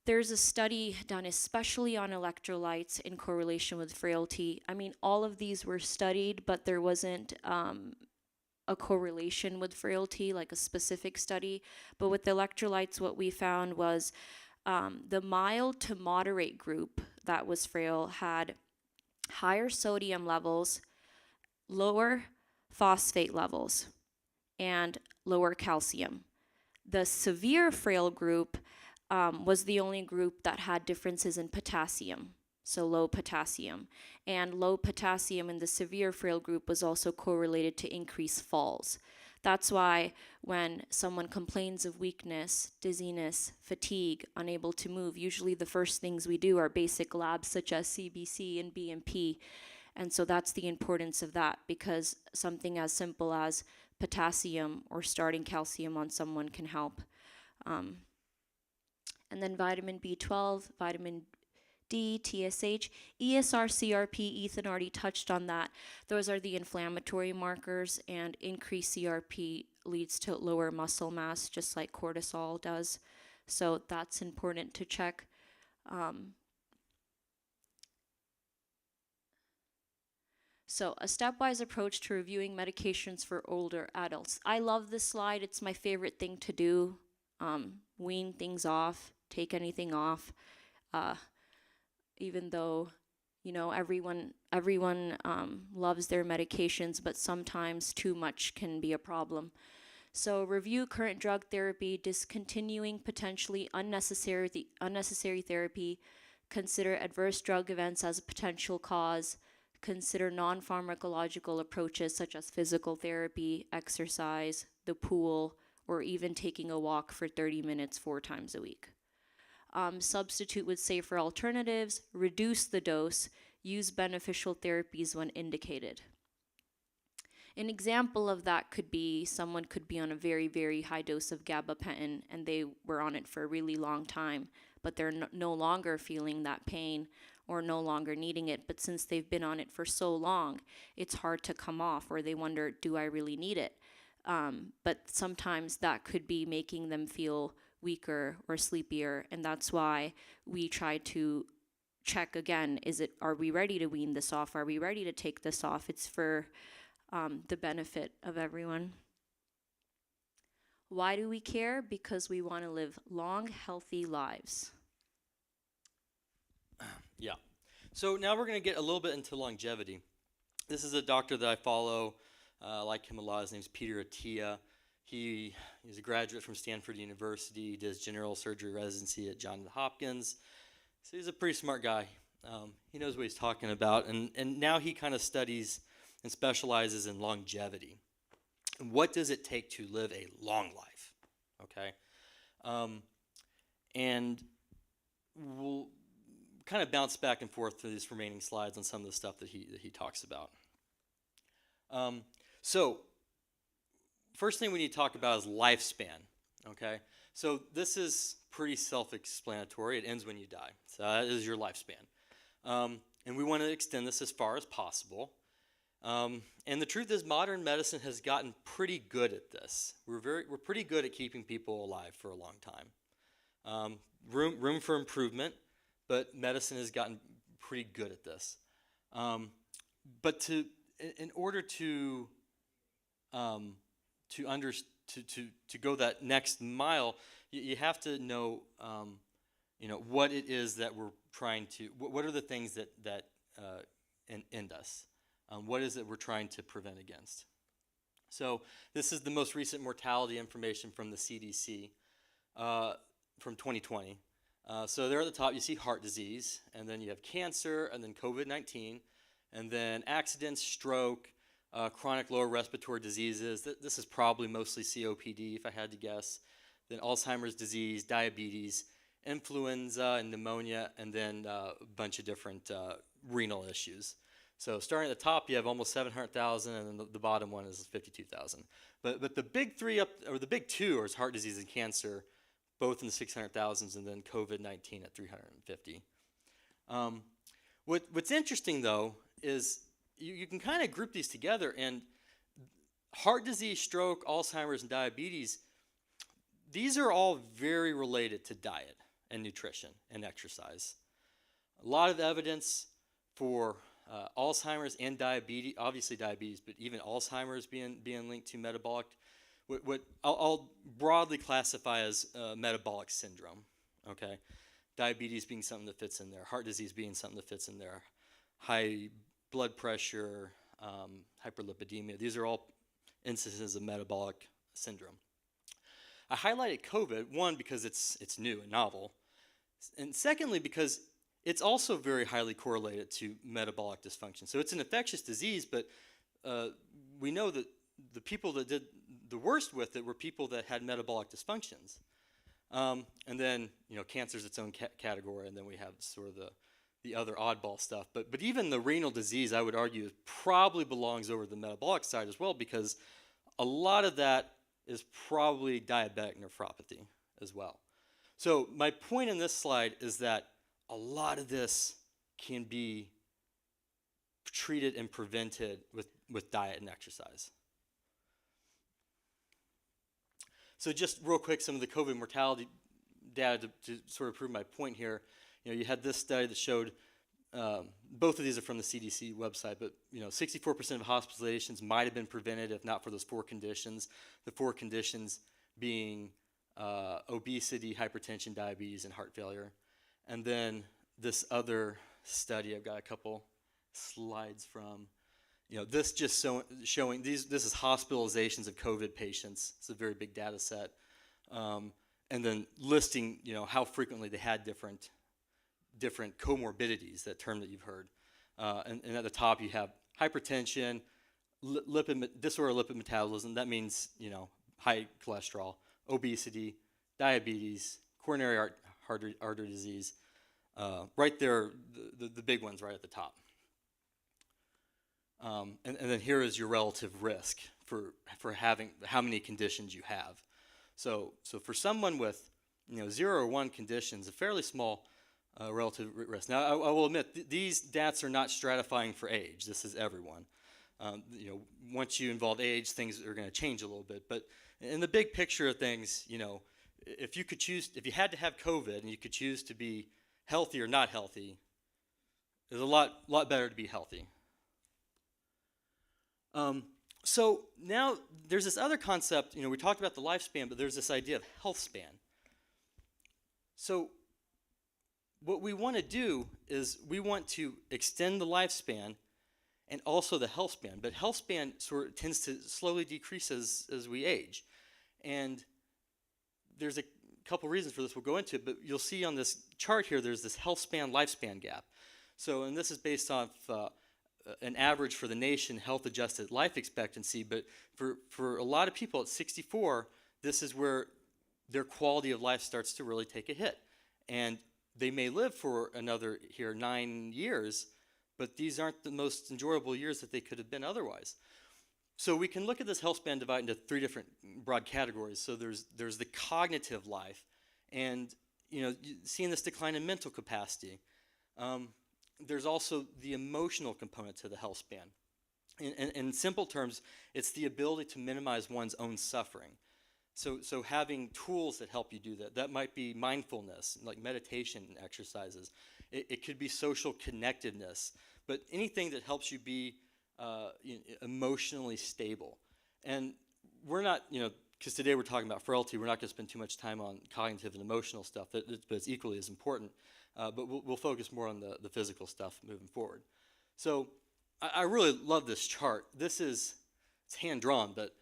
there's a study done especially on electrolytes in correlation with frailty. I mean, all of these were studied, but there wasn't a correlation with frailty, like a specific study. But with the electrolytes, what we found was the mild to moderate group that was frail had higher sodium levels, lower phosphate levels, and lower calcium. The severe frail group was the only group that had differences in potassium, so low potassium. And low potassium in the severe frail group was also correlated to increased falls. That's why when someone complains of weakness, dizziness, fatigue, unable to move, usually the first things we do are basic labs such as CBC and BMP. And so that's the importance of that, because something as simple as potassium or starting calcium on someone can help. And then vitamin B12, vitamin D, TSH, ESR, CRP, Ethan already touched on that. Those are the inflammatory markers, and increased CRP leads to lower muscle mass, just like cortisol does. So that's important to check. So a stepwise approach to reviewing medications for older adults. I love this slide. It's my favorite thing to do. Wean things off, take anything off. Even though, you know, everyone loves their medications, but sometimes too much can be a problem. So review current drug therapy, discontinuing potentially unnecessary therapy, consider adverse drug events as a potential cause, consider non-pharmacological approaches such as physical therapy, exercise, the pool, or even taking a walk for 30 minutes 4 times a week. Substitute with safer alternatives, reduce the dose, use beneficial therapies when indicated. An example of that could be someone could be on a very, very high dose of gabapentin and they were on it for a really long time, but they're no longer feeling that pain or no longer needing it. But since they've been on it for so long, it's hard to come off, or they wonder, do I really need it? But sometimes that could be making them feel weaker or sleepier, and that's why we try to check again, are we ready to wean this off? Are we ready to take this off? It's for the benefit of everyone. Why do we care? Because we want to live long, healthy lives. Yeah. So now we're going to get a little bit into longevity. This is a doctor that I follow. I like him a lot. His name's Peter Atiyah. He's a graduate from Stanford University. He does general surgery residency at Johns Hopkins. So he's a pretty smart guy. He knows what he's talking about. And now he kind of studies and specializes in longevity. And what does it take to live a long life? Okay. And we'll kind of bounce back and forth through these remaining slides on some of the stuff that he talks about. So first thing we need to talk about is lifespan, okay? So this is pretty self-explanatory. It ends when you die. So that is your lifespan. And we want to extend this as far as possible. And the truth is modern medicine has gotten pretty good at this. We're pretty good at keeping people alive for a long time. Room for improvement, but medicine has gotten pretty good at this. But in order to go that next mile, you have to know, what it is that we're trying to. What are the things that end us? What is it we're trying to prevent against? So this is the most recent mortality information from the CDC from 2020. So there at the top you see heart disease, and then you have cancer, and then COVID-19, and then accidents, stroke, chronic lower respiratory diseases. This is probably mostly COPD if I had to guess. Then Alzheimer's disease, diabetes, influenza and pneumonia, and then a bunch of different renal issues. So starting at the top, you have almost 700,000, and then the bottom one is 52,000. But the big three or the big two are heart disease and cancer, both in the 600,000s, and then COVID-19 at 350. What's interesting though is you can kind of group these together, and heart disease, stroke, Alzheimer's, and diabetes, these are all very related to diet and nutrition and exercise. A lot of evidence for Alzheimer's and diabetes, obviously diabetes, but even Alzheimer's being linked to metabolic, what I'll broadly classify as metabolic syndrome, okay? Diabetes being something that fits in there, heart disease being something that fits in there, high blood pressure, hyperlipidemia. These are all instances of metabolic syndrome. I highlighted COVID, one, because it's new and novel, and secondly, because it's also very highly correlated to metabolic dysfunction. So it's an infectious disease, but we know that the people that did the worst with it were people that had metabolic dysfunctions. And then, cancer is its own category, and then we have sort of the other oddball stuff. But even the renal disease, I would argue, probably belongs over the metabolic side as well, because a lot of that is probably diabetic nephropathy as well. So my point in this slide is that a lot of this can be treated and prevented with diet and exercise. So just real quick, some of the COVID mortality data to sort of prove my point here. You had this study that showed, both of these are from the CDC website, but 64% of hospitalizations might have been prevented if not for those 4 conditions. The 4 conditions being obesity, hypertension, diabetes, and heart failure. And then this other study, I've got a couple slides from. This just showing this is hospitalizations of COVID patients. It's a very big data set. And then listing, how frequently they had different comorbidities, that term that you've heard. And at the top you have hypertension, disorder lipid metabolism. That means, high cholesterol, obesity, diabetes, coronary artery disease. Right there, the big ones right at the top. And then here is your relative risk for having how many conditions you have. So for someone with 0 or 1 conditions, a fairly small relative risk. Now I will admit these stats are not stratifying for age. This is everyone. Once you involve age, things are going to change a little bit. But in the big picture of things, if you had to have COVID and you could choose to be healthy or not healthy, it's a lot better to be healthy. So now there's this other concept, we talked about the lifespan, but there's this idea of health span. So what we want to do is we want to extend the lifespan and also the health span, but health span sort of tends to slowly decrease as we age. And there's a couple reasons for this we'll go into, but you'll see on this chart here there's this health span lifespan gap. So, and this is based off an average for the nation health adjusted life expectancy, but for a lot of people at 64, this is where their quality of life starts to really take a hit. And they may live for another 9 years, but these aren't the most enjoyable years that they could have been otherwise. So we can look at this health span divided into 3 different broad categories. So there's the cognitive life, and seeing this decline in mental capacity. There's also the emotional component to the health span. In simple terms, it's the ability to minimize one's own suffering. So having tools that help you do that. That might be mindfulness, like meditation exercises. It could be social connectedness, but anything that helps you be emotionally stable. And we're not, because today we're talking about frailty, we're not going to spend too much time on cognitive and emotional stuff, but it's equally as important. But we'll focus more on the physical stuff moving forward. So I really love this chart. It's hand-drawn, but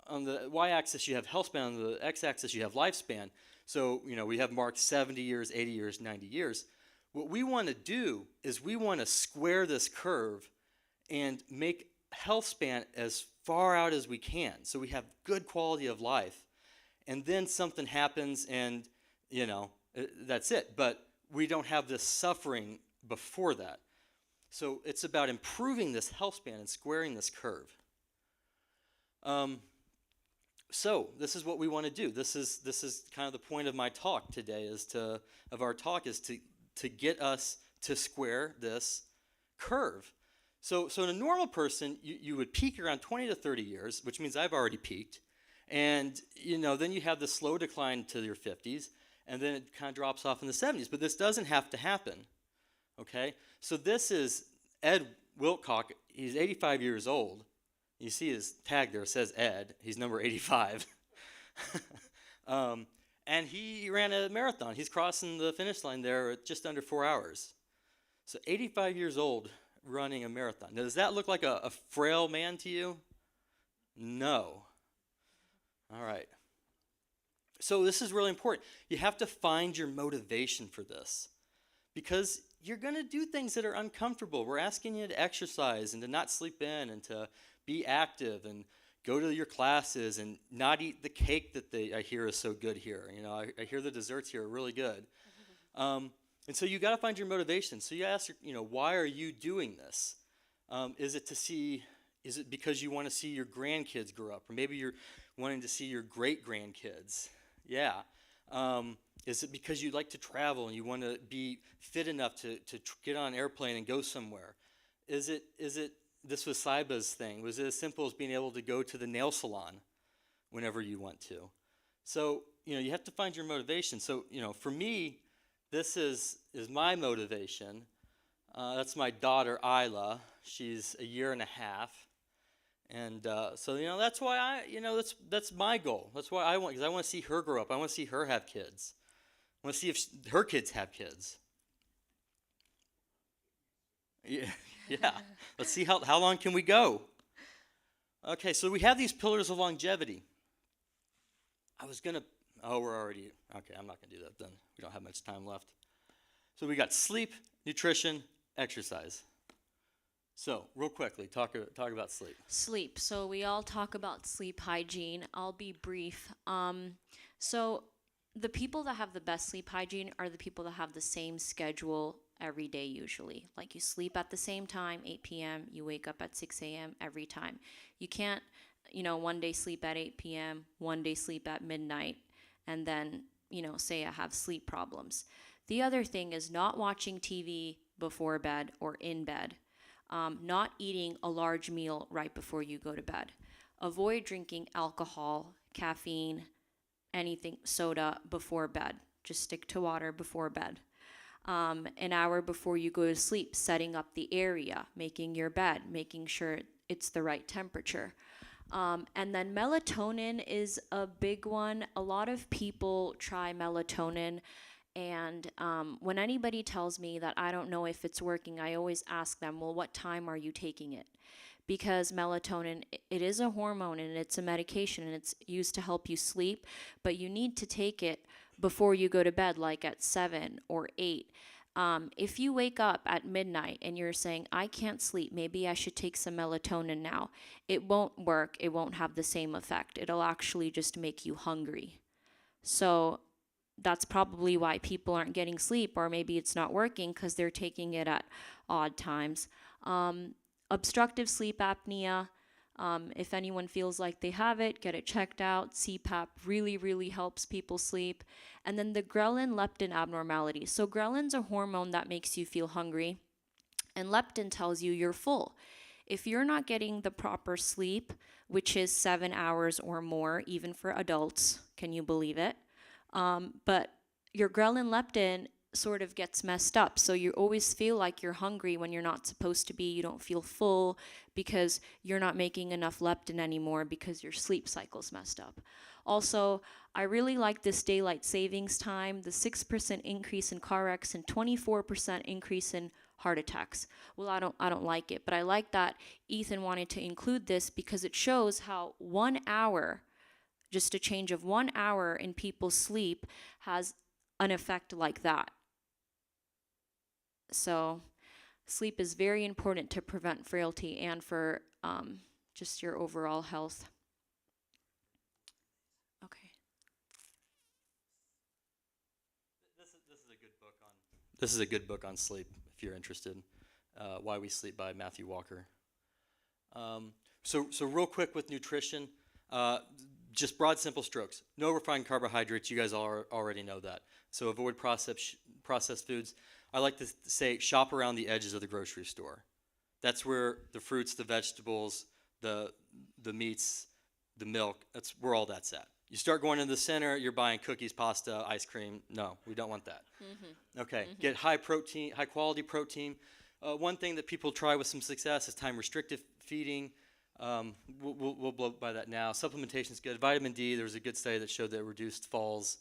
on the y-axis you have health span, on the x-axis you have lifespan. So, we have marked 70 years, 80 years, 90 years. What we want to do is we want to square this curve and make health span as far out as we can, so we have good quality of life. And then something happens and, that's it. But we don't have this suffering before that. So it's about improving this health span and squaring this curve. So this is what we want to do. This is kind of the point of my talk today, is to get us to square this curve. So in a normal person, you would peak around 20 to 30 years, which means I've already peaked. And then you have the slow decline to your 50s, and then it kind of drops off in the 70s. But this doesn't have to happen, okay? So this is Ed Wilcock. He's 85 years old. You see his tag there, it says Ed. He's number 85. And he ran a marathon. He's crossing the finish line there at just under 4 hours. So 85 years old running a marathon. Now, does that look like a frail man to you? No. All right. So this is really important. You have to find your motivation for this, because you're going to do things that are uncomfortable. We're asking you to exercise and to not sleep in and to be active and go to your classes and not eat the cake that I hear is so good here. I hear the desserts here are really good. And so you got to find your motivation. So you ask, why are you doing this? Is it to see, Is it because you want to see your grandkids grow up? Or maybe you're wanting to see your great-grandkids? Yeah. Is it because you like to travel and you want to be fit enough to get on an airplane and go somewhere? Is it, this was Saiba's thing, was it as simple as being able to go to the nail salon whenever you want to? So, you have to find your motivation. So, for me, this is my motivation. That's my daughter, Isla. She's a year and a half. And so, that's why that's my goal. That's why I want, because I want to see her grow up. I want to see her have kids. I want to see if her kids have kids. Yeah, yeah. Let's see how long can we go. Okay, so we have these pillars of longevity. We're already, okay, I'm not going to do that then. We don't have much time left. So we got sleep, nutrition, exercise. So, real quickly, talk about sleep. Sleep. So we all talk about sleep hygiene. I'll be brief. So the people that have the best sleep hygiene are the people that have the same schedule every day usually. Like you sleep at the same time, 8 p.m., you wake up at 6 a.m. every time. You can't, one day sleep at 8 p.m., one day sleep at midnight, and then, say I have sleep problems. The other thing is not watching TV before bed or in bed. Not eating a large meal right before you go to bed. Avoid drinking alcohol, caffeine, anything, soda before bed. Just stick to water before bed. An hour before you go to sleep, setting up the area, making your bed, making sure it's the right temperature. And then melatonin is a big one. A lot of people try melatonin. And when anybody tells me that I don't know if it's working, I always ask them, well, what time are you taking it? Because melatonin, it is a hormone and it's a medication and it's used to help you sleep, but you need to take it before you go to bed, like at 7 or 8. If you wake up at midnight and you're saying, I can't sleep, maybe I should take some melatonin now, it won't work. It won't have the same effect. It'll actually just make you hungry. So that's probably why people aren't getting sleep, or maybe it's not working because they're taking it at odd times. Obstructive sleep apnea, if anyone feels like they have it, get it checked out. CPAP really, really helps people sleep. And then the ghrelin-leptin abnormality. So ghrelin's a hormone that makes you feel hungry, and leptin tells you you're full. If you're not getting the proper sleep, which is 7 hours or more, even for adults, can you believe it? But your ghrelin-leptin sort of gets messed up. So you always feel like you're hungry when you're not supposed to be. You don't feel full because you're not making enough leptin anymore because your sleep cycle's messed up. Also, I really like this daylight savings time, the 6% increase in car wrecks and 24% increase in heart attacks. Well, I don't like it, but I like that Ethan wanted to include this because it shows how 1 hour, just a change of 1 hour in people's sleep, has an effect like that. So sleep is very important to prevent frailty and for just your overall health. Okay. This is a good book on sleep if you're interested. Why We Sleep by Matthew Walker. So real quick with nutrition. Just broad, simple strokes. No refined carbohydrates. You guys already know that. So avoid processed foods. I like to say shop around the edges of the grocery store. That's where the fruits, the vegetables, the meats, the milk, that's where all that's at. You start going into the center, you're buying cookies, pasta, ice cream. No, we don't want that. Mm-hmm. Okay, mm-hmm. Get high quality protein. One thing that people try with some success is time restrictive feeding. We'll blow by that now. Supplementation is good. Vitamin D, there was a good study that showed that it reduced falls.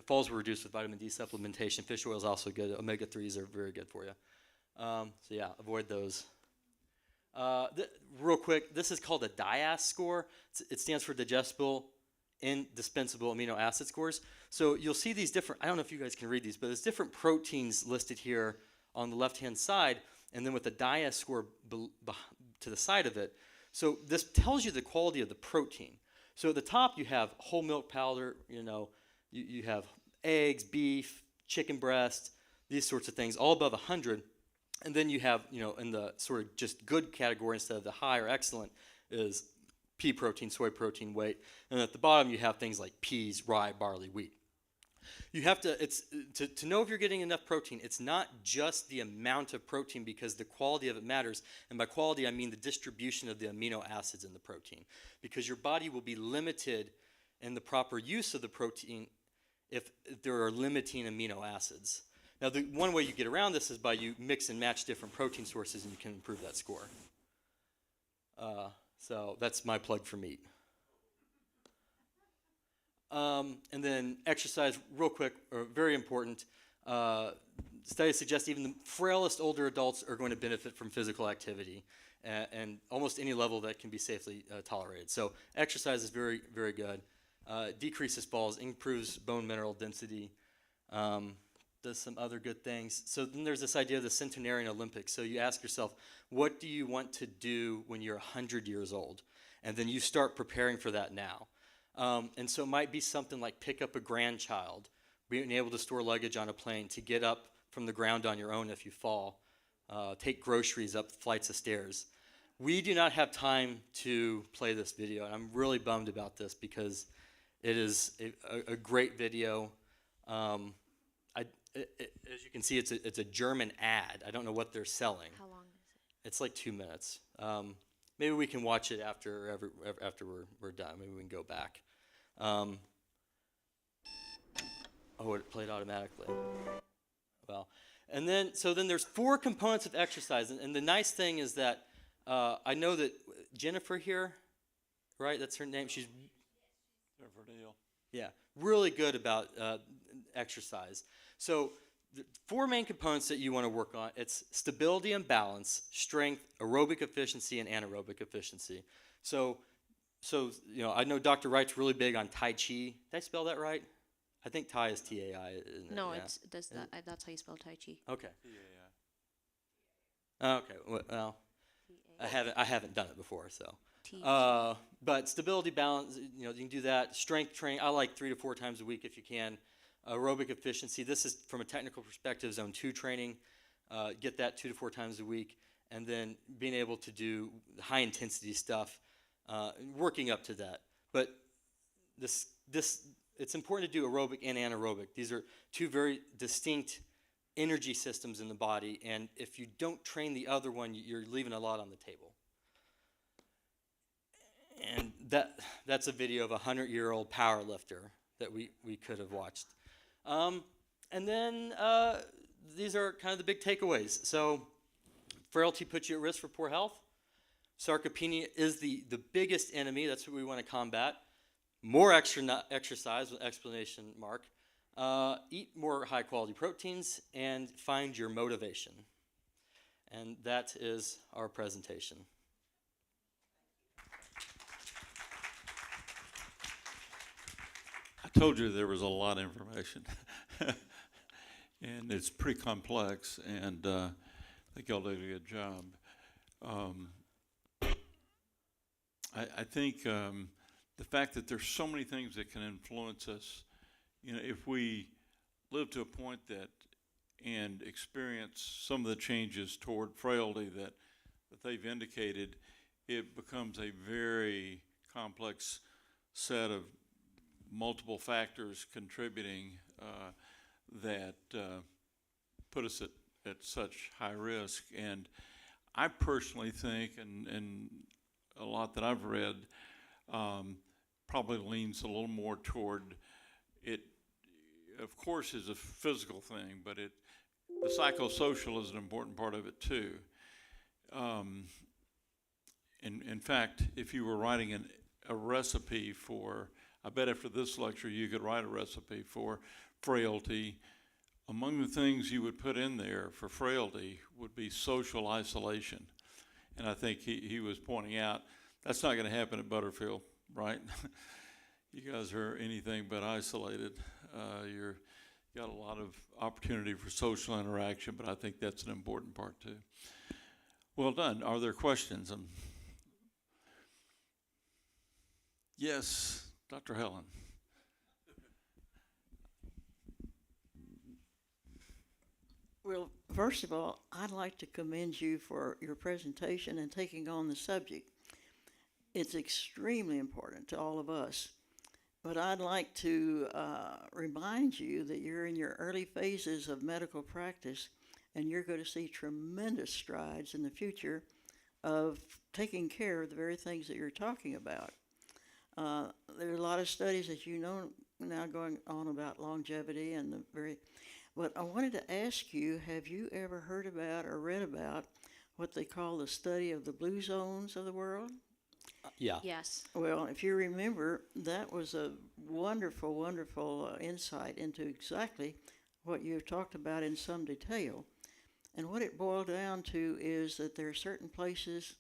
Falls were reduced with vitamin D supplementation. Fish oil is also good. Omega-3s are very good for you. So yeah, avoid those. Real quick, this is called a DIAS score. It stands for digestible, indispensable amino acid scores. So you'll see these different, I don't know if you guys can read these, but there's different proteins listed here on the left-hand side, and then with the DIAS score to the side of it. So this tells you the quality of the protein. So at the top you have whole milk powder, you have eggs, beef, chicken breast, these sorts of things, all above 100. And then you have, in the sort of just good category instead of the high or excellent is pea protein, soy protein, weight. And at the bottom you have things like peas, rye, barley, wheat. You have to know if you're getting enough protein, it's not just the amount of protein because the quality of it matters. And by quality, I mean the distribution of the amino acids in the protein. Because your body will be limited in the proper use of the protein if there are limiting amino acids. Now, the one way you get around this is by you mix and match different protein sources and you can improve that score. So that's my plug for meat. And then exercise, real quick, very important. Studies suggest even the frailest older adults are going to benefit from physical activity and almost any level that can be safely tolerated. So exercise is very, very good. Decreases falls, improves bone mineral density, does some other good things. So then there's this idea of the Centenarian Olympics. So you ask yourself, what do you want to do when you're 100 years old? And then you start preparing for that now. And so it might be something like pick up a grandchild, being able to store luggage on a plane, to get up from the ground on your own if you fall, take groceries up flights of stairs. We do not have time to play this video, and I'm really bummed about this because it is a great video. As you can see, it's a German ad. I don't know what they're selling. How long is it? It's like 2 minutes. Maybe we can watch it after we're done. Maybe we can go back. Oh, it played automatically. Well, and then there's 4 components of exercise, and the nice thing is that I know that Jennifer here, right? That's her name. She's Jennifer Deal. Yeah, really good about exercise. So the 4 main components that you want to work on, it's stability and balance, strength, aerobic efficiency, and anaerobic efficiency. So I know Dr. Wright's really big on Tai Chi. Did I spell that right? I think Tai is T-A-I, isn't No, it? Yeah. that's how you spell Tai Chi. Okay. Yeah. Okay. Well, I haven't done it before, so. T. But stability, balance, you can do that. Strength training, I like 3 to 4 times a week if you can. Aerobic efficiency, this is from a technical perspective, zone 2 training. Get that 2 to 4 times a week. And then being able to do high intensity stuff, working up to that. But it's important to do aerobic and anaerobic. These are 2 very distinct energy systems in the body. And if you don't train the other one, you're leaving a lot on the table. And that's a video of a 100-year-old power lifter that we could have watched. And then these are kind of the big takeaways. So frailty puts you at risk for poor health. Sarcopenia is the biggest enemy. That's what we want to combat. More exercise with exclamation mark. Eat more high-quality proteins and find your motivation. And that is our presentation. I told you there was a lot of information, and it's pretty complex, and I think y'all did a good job. I think the fact that there's so many things that can influence us, if we live to a point that and experience some of the changes toward frailty that they've indicated, it becomes a very complex set of multiple factors contributing that put us at such high risk. And I personally think, and a lot that I've read, probably leans a little more toward it, of course, is a physical thing, but the psychosocial is an important part of it too. In fact, if you were writing a recipe for, I bet after this lecture you could write a recipe for frailty. Among the things you would put in there for frailty would be social isolation. And I think he was pointing out that's not going to happen at Butterfield, right? You guys are anything but isolated. You're got a lot of opportunity for social interaction, but I think that's an important part too. Well done. Are there questions? Yes, Dr. Helen. Well, first of all, I'd like to commend you for your presentation and taking on the subject. It's extremely important to all of us. But I'd like to remind you that you're in your early phases of medical practice, and you're going to see tremendous strides in the future of taking care of the very things that you're talking about. There are a lot of studies, as you know, now going on about longevity and the very. But I wanted to ask you, have you ever heard about or read about what they call the study of the blue zones of the world? Yeah. Yes. Well, if you remember, that was a wonderful, wonderful insight into exactly what you've talked about in some detail. And what it boiled down to is that there are certain places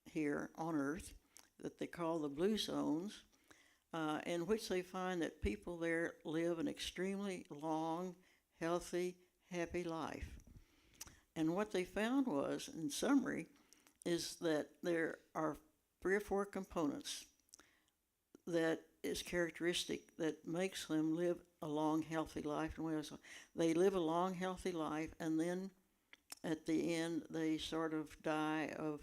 here on Earth that they call the blue zones, in which they find that people there live an extremely long, healthy, happy life. And what they found was, in summary, is that there are 3 or 4 components that is characteristic that makes them live a long, healthy life. And they live a long, healthy life, and then at the end they sort of die of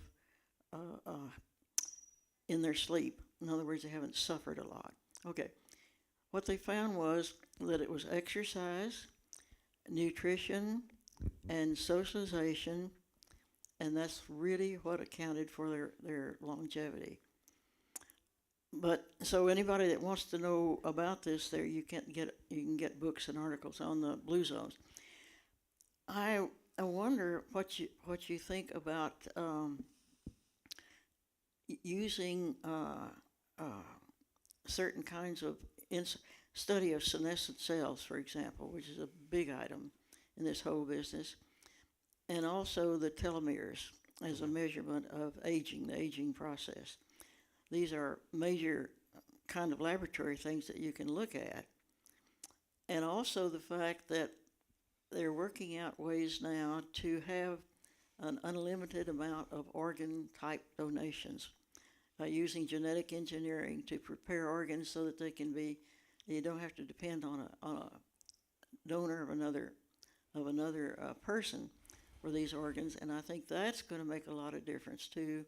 in their sleep. In other words, they haven't suffered a lot. Okay. What they found was that it was exercise, nutrition, and socialization, and that's really what accounted for their longevity. But so anybody that wants to know about this, you can get books and articles on the blue zones. I wonder what you think about using certain kinds of study of senescent cells, for example, which is a big item in this whole business, and also the telomeres as a measurement of aging, the aging process. These are major kind of laboratory things that you can look at. And also the fact that they're working out ways now to have an unlimited amount of organ-type donations using genetic engineering to prepare organs so that they can be, you don't have to depend on a donor of another person for these organs. And I think that's going to make a lot of difference too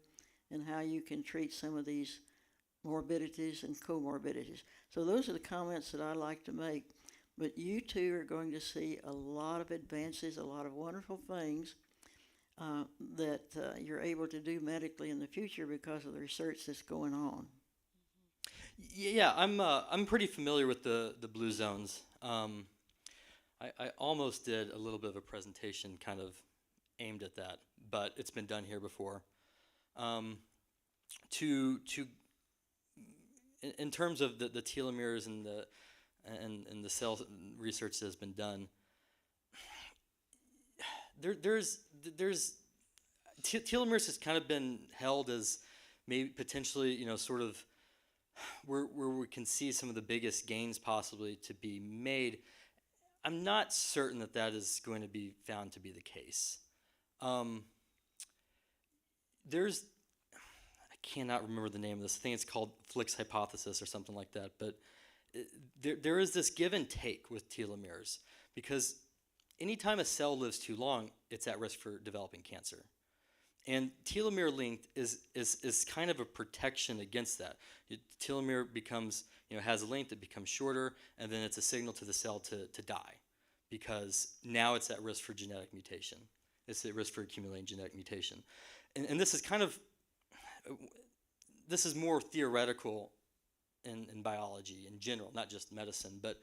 in how you can treat some of these morbidities and comorbidities. So those are the comments that I like to make. But you two are going to see a lot of advances, a lot of wonderful things that you're able to do medically in the future because of the research that's going on. Yeah, I'm pretty familiar with the blue zones. I almost did a little bit of a presentation kind of aimed at that, but it's been done here before. In terms of the telomeres and the cell research that has been done, there's telomeres has kind of been held as maybe potentially, sort of where we can see some of the biggest gains possibly to be made. I'm not certain that is going to be found to be the case. I cannot remember the name of this. I think it's called Flick's hypothesis or something like that. But there is this give and take with telomeres, because anytime a cell lives too long, it's at risk for developing cancer. And telomere length is kind of a protection against that. Telomere becomes, has a length, it becomes shorter, and then it's a signal to the cell to die, because now it's at risk for genetic mutation. It's at risk for accumulating genetic mutation. And this is this is more theoretical in biology in general, not just medicine, but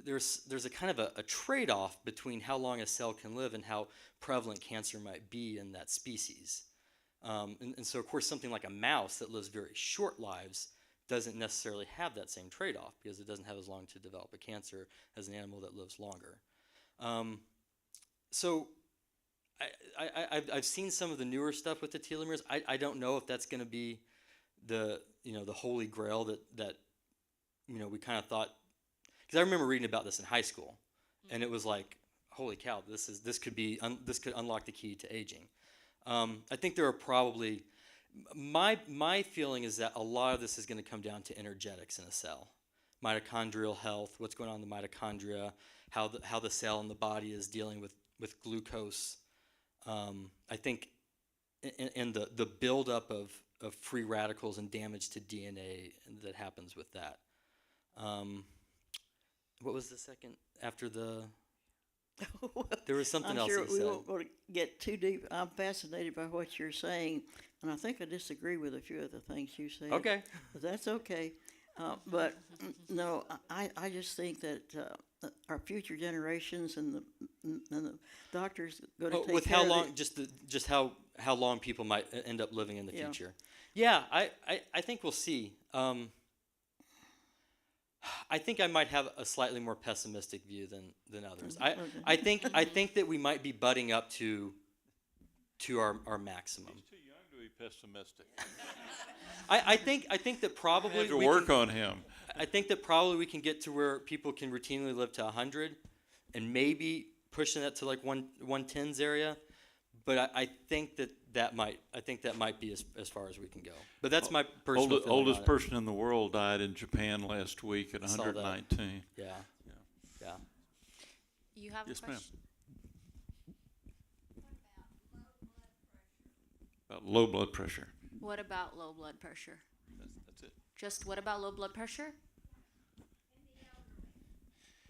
there's a kind of a trade-off between how long a cell can live and how prevalent cancer might be in that species. And so, of course, something like a mouse that lives very short lives doesn't necessarily have that same trade-off, because it doesn't have as long to develop a cancer as an animal that lives longer. So I've seen some of the newer stuff with the telomeres. I don't know if that's going to be the holy grail that we kind of thought. Because I remember reading about this in high school, and it was like, holy cow, this could unlock the key to aging. I think there are probably, my feeling is that a lot of this is going to come down to energetics in a cell, mitochondrial health, what's going on in the mitochondria, how the cell in the body is dealing with with glucose. I think and the buildup of free radicals and damage to DNA that happens with that. What was the second after the? There was something I'm else sure he we said. won't go to get too deep. I'm fascinated by what you're saying, and I think I disagree with a few of the things you said. Okay. But that's okay. But no, I just think that our future generations and the doctors go to take With care how of long, just how long people might end up living in the Yeah. future. Yeah, I think we'll see. I think I might have a slightly more pessimistic view than others. Okay. I think that we might be butting up to our maximum. He's too young to be pessimistic. I think that probably Have to we work can, on him. I think that probably we can get to where people can routinely live to 100, and maybe pushing that to like 110s area. But I think that might be as far as we can go. But that's my personal feeling Oldest on it. person in the world died in Japan last week at I saw that. 119. Yeah. You have Yes, a ma'am. question? About low blood pressure. What about low blood pressure? That's it. Just what about low blood pressure?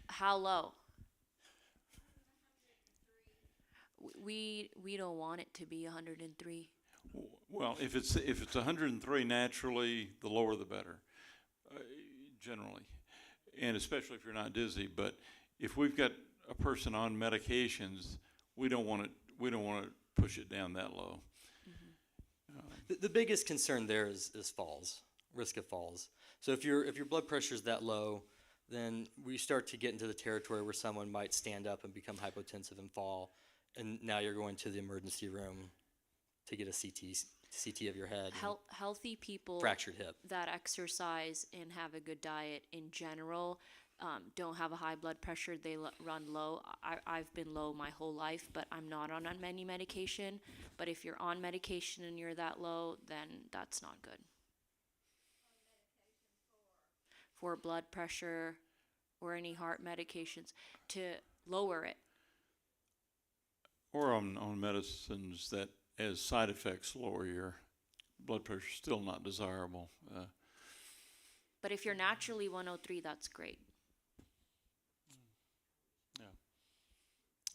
How low? We don't want it to be 103. Well, if it's 103 naturally, the lower the better, generally, and especially if you're not dizzy. But if we've got a person on medications, we don't want to push it down that low. The biggest concern there is falls, risk of falls. So if your blood pressure is that low, then we start to get into the territory where someone might stand up and become hypotensive and fall, and now you're going to the emergency room to get a CT of your head. Healthy people Fractured hip. that exercise and have a good diet in general don't have a high blood pressure. They run low. I've been low my whole life, but I'm not on any medication. But if you're on medication and you're that low, then that's not good. For blood pressure or any heart medications to lower it. Or on medicines that, as side effects, lower your blood pressure. Still not desirable. But if you're naturally 103, that's great. Yeah,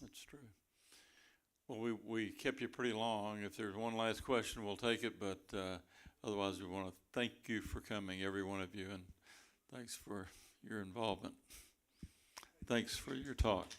that's true. Well, we kept you pretty long. If there's one last question, we'll take it. But otherwise, we want to thank you for coming, every one of you, and thanks for your involvement. Thanks for your talk.